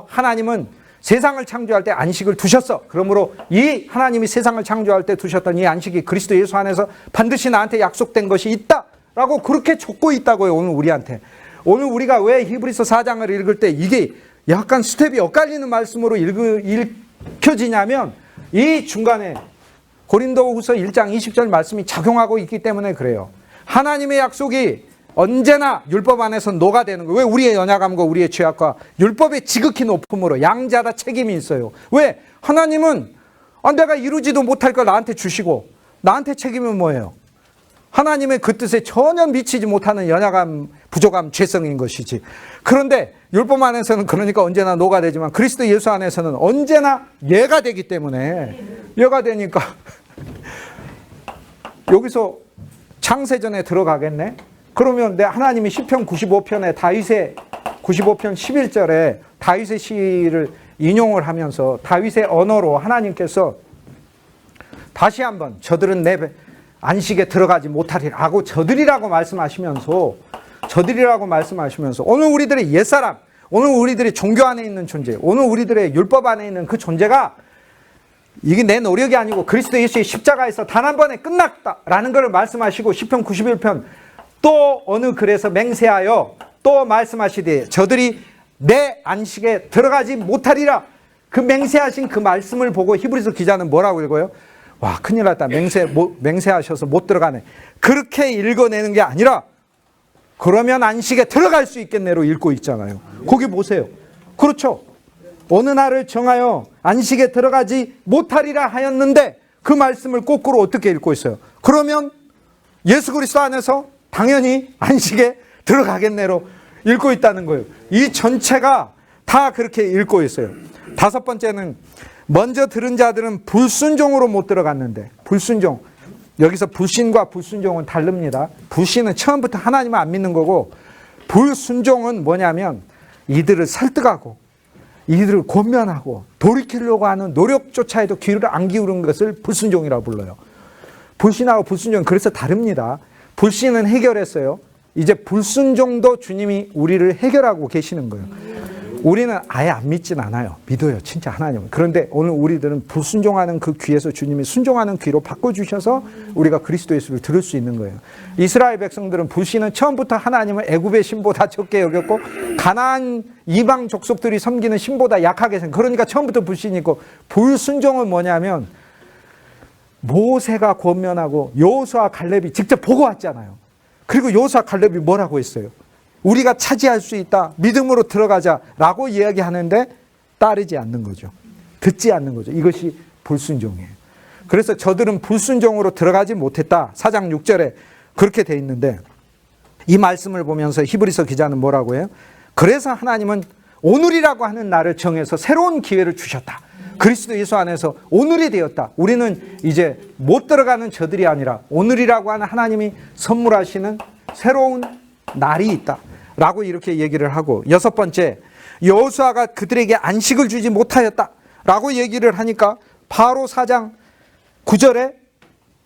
하나님은 세상을 창조할 때 안식을 두셨어. 그러므로 이 하나님이 세상을 창조할 때 두셨던 이 안식이 그리스도 예수 안에서 반드시 나한테 약속된 것이 있다라고 그렇게 적고 있다고요. 오늘 우리한테. 오늘 우리가 왜 히브리서 4장을 읽을 때 이게 약간 스텝이 엇갈리는 말씀으로 읽혀지냐면, 이 중간에 고린도후서 1장 20절 말씀이 작용하고 있기 때문에 그래요. 하나님의 약속이 언제나 율법 안에서 녹아되는 거예요. 왜? 우리의 연약함과 우리의 죄악과 율법의 지극히 높음으로 양자다 책임이 있어요. 왜? 하나님은 내가 이루지도 못할 걸 나한테 주시고, 나한테 책임은 뭐예요? 하나님의 그 뜻에 전혀 미치지 못하는 연약함, 부족함, 죄성인 것이지. 그런데 율법 안에서는 그러니까 언제나 녹아되지만 그리스도 예수 안에서는 언제나 예가 되기 때문에, 예가 되니까 여기서 창세전에 들어가겠네? 그러면 내 하나님이 시편 95편에 다윗의 95편 11절에 다윗의 시를 인용을 하면서 다윗의 언어로 하나님께서 다시 한번 저들은 내 안식에 들어가지 못하리라고 저들이라고 말씀하시면서 오늘 우리들의 옛사람, 오늘 우리들의 종교 안에 있는 존재, 오늘 우리들의 율법 안에 있는 그 존재가 이게 내 노력이 아니고 그리스도 예수의 십자가에서 단 한 번에 끝났다라는 것을 말씀하시고, 시편 91편 또 어느 글에서 맹세하여 또 말씀하시되 저들이 내 안식에 들어가지 못하리라. 그 맹세하신 그 말씀을 보고 히브리서 기자는 뭐라고 읽어요? 와, 큰일 났다. 맹세하셔서 못 들어가네. 그렇게 읽어내는 게 아니라 그러면 안식에 들어갈 수 있겠네로 읽고 있잖아요. 거기 보세요. 그렇죠. 어느 날을 정하여 안식에 들어가지 못하리라 하였는데 그 말씀을 거꾸로 어떻게 읽고 있어요? 그러면 예수 그리스도 안에서 당연히 안식에 들어가겠네로 읽고 있다는 거예요. 이 전체가 다 그렇게 읽고 있어요. 다섯 번째는 먼저 들은 자들은 불순종으로 못 들어갔는데, 불순종. 여기서 불신과 불순종은 다릅니다. 불신은 처음부터 하나님을 안 믿는 거고, 불순종은 뭐냐면 이들을 설득하고 이들을 권면하고 돌이키려고 하는 노력조차에도 귀를 안 기울인 것을 불순종이라고 불러요. 불신하고 불순종은 그래서 다릅니다. 불신은 해결했어요. 이제 불순종도 주님이 우리를 해결하고 계시는 거예요. 우리는 아예 안 믿진 않아요. 믿어요, 진짜 하나님은. 그런데 오늘 우리들은 불순종하는 그 귀에서 주님이 순종하는 귀로 바꿔주셔서 우리가 그리스도 예수를 들을 수 있는 거예요. 이스라엘 백성들은 불신은 처음부터 하나님을 애굽의 신보다 적게 여겼고 가나안 이방 족속들이 섬기는 신보다 약하게 생각. 그러니까 처음부터 불신이 있고, 불순종은 뭐냐면 모세가 권면하고 여호수아 갈렙이 직접 보고 왔잖아요. 그리고 여호수아 갈렙이 뭐라고 했어요? 우리가 차지할 수 있다. 믿음으로 들어가자라고 이야기하는데 따르지 않는 거죠. 듣지 않는 거죠. 이것이 불순종이에요. 그래서 저들은 불순종으로 들어가지 못했다. 4장 6절에 그렇게 돼 있는데, 이 말씀을 보면서 히브리서 기자는 뭐라고 해요? 그래서 하나님은 오늘이라고 하는 날을 정해서 새로운 기회를 주셨다. 그리스도 예수 안에서 오늘이 되었다. 우리는 이제 못 들어가는 저들이 아니라 오늘이라고 하는 하나님이 선물하시는 새로운 날이 있다 라고 이렇게 얘기를 하고, 여섯 번째, 여호수아가 그들에게 안식을 주지 못하였다 라고 얘기를 하니까 바로 4장 9절에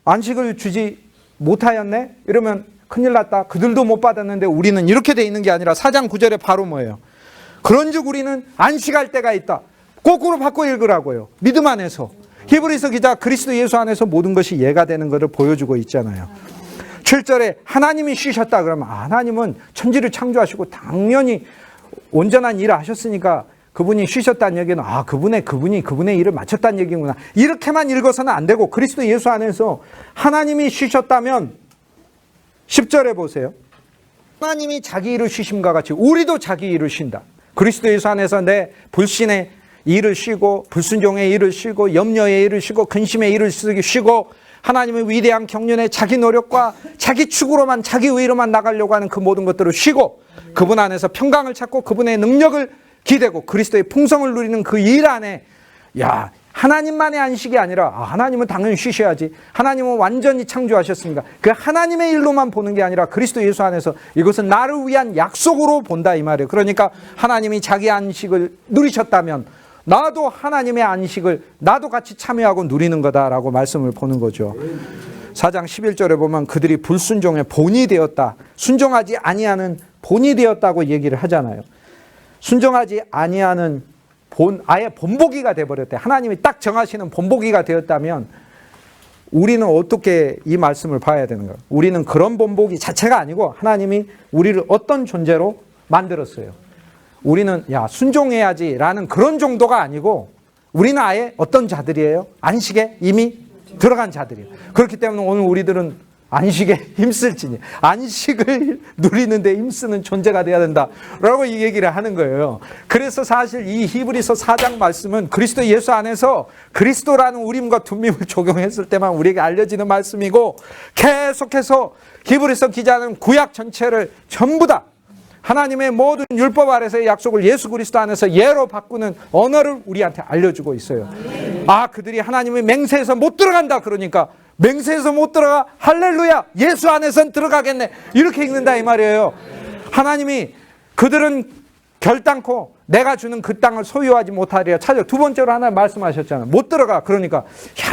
안식을 주지 못하였네? 이러면 큰일 났다. 그들도 못 받았는데 우리는 이렇게 돼 있는 게 아니라 4장 9절에 바로 뭐예요? 그런즉 우리는 안식할 때가 있다. 거꾸로 바꿔 읽으라고요. 믿음 안에서. 히브리서 기자 그리스도 예수 안에서 모든 것이 예가 되는 것을 보여주고 있잖아요. 7절에 하나님이 쉬셨다 그러면 하나님은 천지를 창조하시고 당연히 온전한 일을 하셨으니까 그분이 쉬셨다는 얘기는 그분의 일을 마쳤다는 얘기구나. 이렇게만 읽어서는 안 되고 그리스도 예수 안에서 하나님이 쉬셨다면 10절에 보세요. 하나님이 자기 일을 쉬심과 같이 우리도 자기 일을 쉰다. 그리스도 예수 안에서 내 불신의 일을 쉬고 불순종의 일을 쉬고 염려의 일을 쉬고 근심의 일을 쉬고 하나님의 위대한 경륜에 자기 노력과 자기 축으로만 자기 의로만 나가려고 하는 그 모든 것들을 쉬고 그분 안에서 평강을 찾고 그분의 능력을 기대고 그리스도의 풍성을 누리는 그 일 안에 하나님만의 안식이 아니라 하나님은 당연히 쉬셔야지. 하나님은 완전히 창조하셨으니까 그 하나님의 일로만 보는 게 아니라 그리스도 예수 안에서 이것은 나를 위한 약속으로 본다 이 말이에요. 그러니까 하나님이 자기 안식을 누리셨다면 나도 하나님의 안식을 나도 같이 참여하고 누리는 거다라고 말씀을 보는 거죠. 4장 11절에 보면 그들이 불순종의 본이 되었다. 순종하지 아니하는 본이 되었다고 얘기를 하잖아요. 순종하지 아니하는 아예 본보기가 돼버렸대. 하나님이 딱 정하시는 본보기가 되었다면 우리는 어떻게 이 말씀을 봐야 되는가? 우리는 그런 본보기 자체가 아니고 하나님이 우리를 어떤 존재로 만들었어요. 우리는 순종해야지 라는 그런 정도가 아니고 우리는 아예 어떤 자들이에요? 안식에 이미 들어간 자들이에요. 그렇기 때문에 오늘 우리들은 안식에 힘쓸지니 안식을 누리는데 힘쓰는 존재가 되어야 된다라고 이 얘기를 하는 거예요. 그래서 사실 이 히브리서 4장 말씀은 그리스도 예수 안에서 그리스도라는 우림과 둠밈을 적용했을 때만 우리에게 알려지는 말씀이고 계속해서 히브리서 기자는 구약 전체를 전부 다 하나님의 모든 율법 아래서의 약속을 예수 그리스도 안에서 예로 바꾸는 언어를 우리한테 알려주고 있어요. 그들이 하나님의 맹세에서 못 들어간다 그러니까 맹세에서 못 들어가 할렐루야 예수 안에선 들어가겠네 이렇게 읽는다 이 말이에요. 하나님이 그들은 결단코 내가 주는 그 땅을 소유하지 못하리라 찾아. 두 번째로 하나님 말씀하셨잖아요. 못 들어가. 그러니까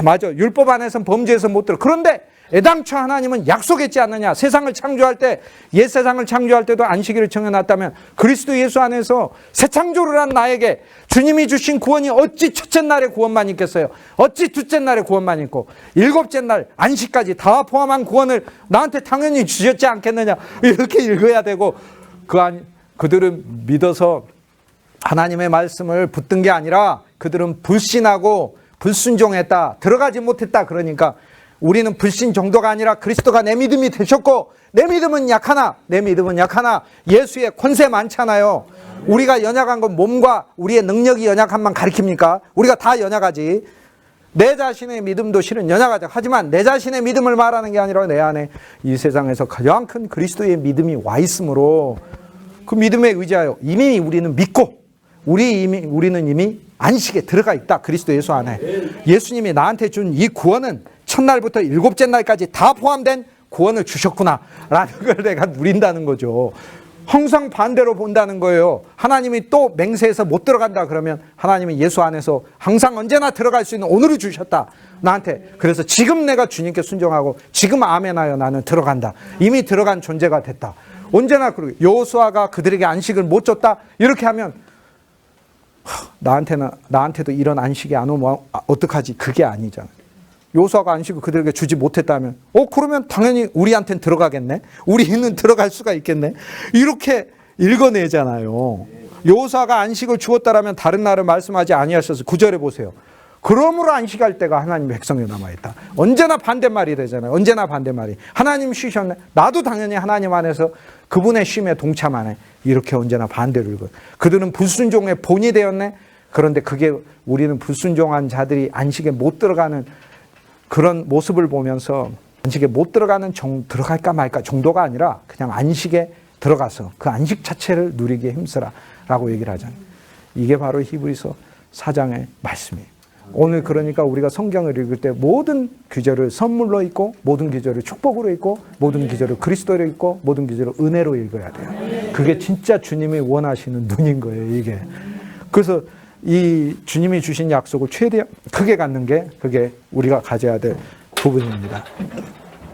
맞아 율법 안에선 범죄에서 못 들어. 그런데 애당초 하나님은 약속했지 않느냐. 세상을 창조할 때 옛 세상을 창조할 때도 안식일을 정해놨다면 그리스도 예수 안에서 새 창조를 한 나에게 주님이 주신 구원이 어찌 첫째 날에 구원만 있겠어요. 어찌 둘째 날에 구원만 있고 일곱째 날 안식까지 다 포함한 구원을 나한테 당연히 주셨지 않겠느냐. 이렇게 읽어야 되고 그들은 믿어서 하나님의 말씀을 붙든 게 아니라 그들은 불신하고 불순종했다. 들어가지 못했다. 그러니까 우리는 불신 정도가 아니라 그리스도가 내 믿음이 되셨고 내 믿음은 약하나 예수의 권세 많잖아요. 우리가 연약한 건 몸과 우리의 능력이 연약함만 가리킵니까? 우리가 다 연약하지. 내 자신의 믿음도 실은 연약하죠. 하지만 내 자신의 믿음을 말하는 게 아니라 내 안에 이 세상에서 가장 큰 그리스도의 믿음이 와 있으므로 그 믿음에 의지하여 이미 우리는 믿고 우리는 이미 안식에 들어가 있다. 그리스도 예수 안에. 예수님이 나한테 준 이 구원은 첫날부터 일곱째 날까지 다 포함된 구원을 주셨구나 라는 걸 내가 누린다는 거죠. 항상 반대로 본다는 거예요. 하나님이 또 맹세해서 못 들어간다 그러면 하나님은 예수 안에서 항상 언제나 들어갈 수 있는 오늘을 주셨다 나한테. 그래서 지금 내가 주님께 순종하고 지금 아멘하여 나는 들어간다. 이미 들어간 존재가 됐다. 언제나 그러고 여호수아가 그들에게 안식을 못 줬다 이렇게 하면 나한테도 이런 안식이 안 오면 어떡하지? 그게 아니잖아요. 여호수아가 안식을 그들에게 주지 못했다면 그러면 당연히 우리한테는 들어가겠네. 우리는 들어갈 수가 있겠네. 이렇게 읽어내잖아요. 여호수아가 안식을 주었다라면 다른 날을 말씀하지 아니하셔서 9절에 보세요. 그러므로 안식할 때가 하나님 백성에 남아있다. 언제나 반대말이 되잖아요. 언제나 반대말이. 하나님 쉬셨네. 나도 당연히 하나님 안에서 그분의 쉼에 동참하네. 이렇게 언제나 반대를 읽어요. 그들은 불순종의 본이 되었네. 그런데 그게 우리는 불순종한 자들이 안식에 못 들어가는 그런 모습을 보면서 안식에 못 들어가는 들어갈까 말까 정도가 아니라 그냥 안식에 들어가서 그 안식 자체를 누리기에 힘쓰라 라고 얘기를 하잖아요. 이게 바로 히브리서 4장의 말씀이에요. 오늘 그러니까 우리가 성경을 읽을 때 모든 규절을 선물로 읽고 모든 규절을 축복으로 읽고 모든 규절을 그리스도로 읽고 모든 규절을 은혜로 읽어야 돼요. 그게 진짜 주님이 원하시는 눈인 거예요. 이게. 그래서 이 주님이 주신 약속을 최대한 크게 갖는 게 그게 우리가 가져야 될 부분입니다.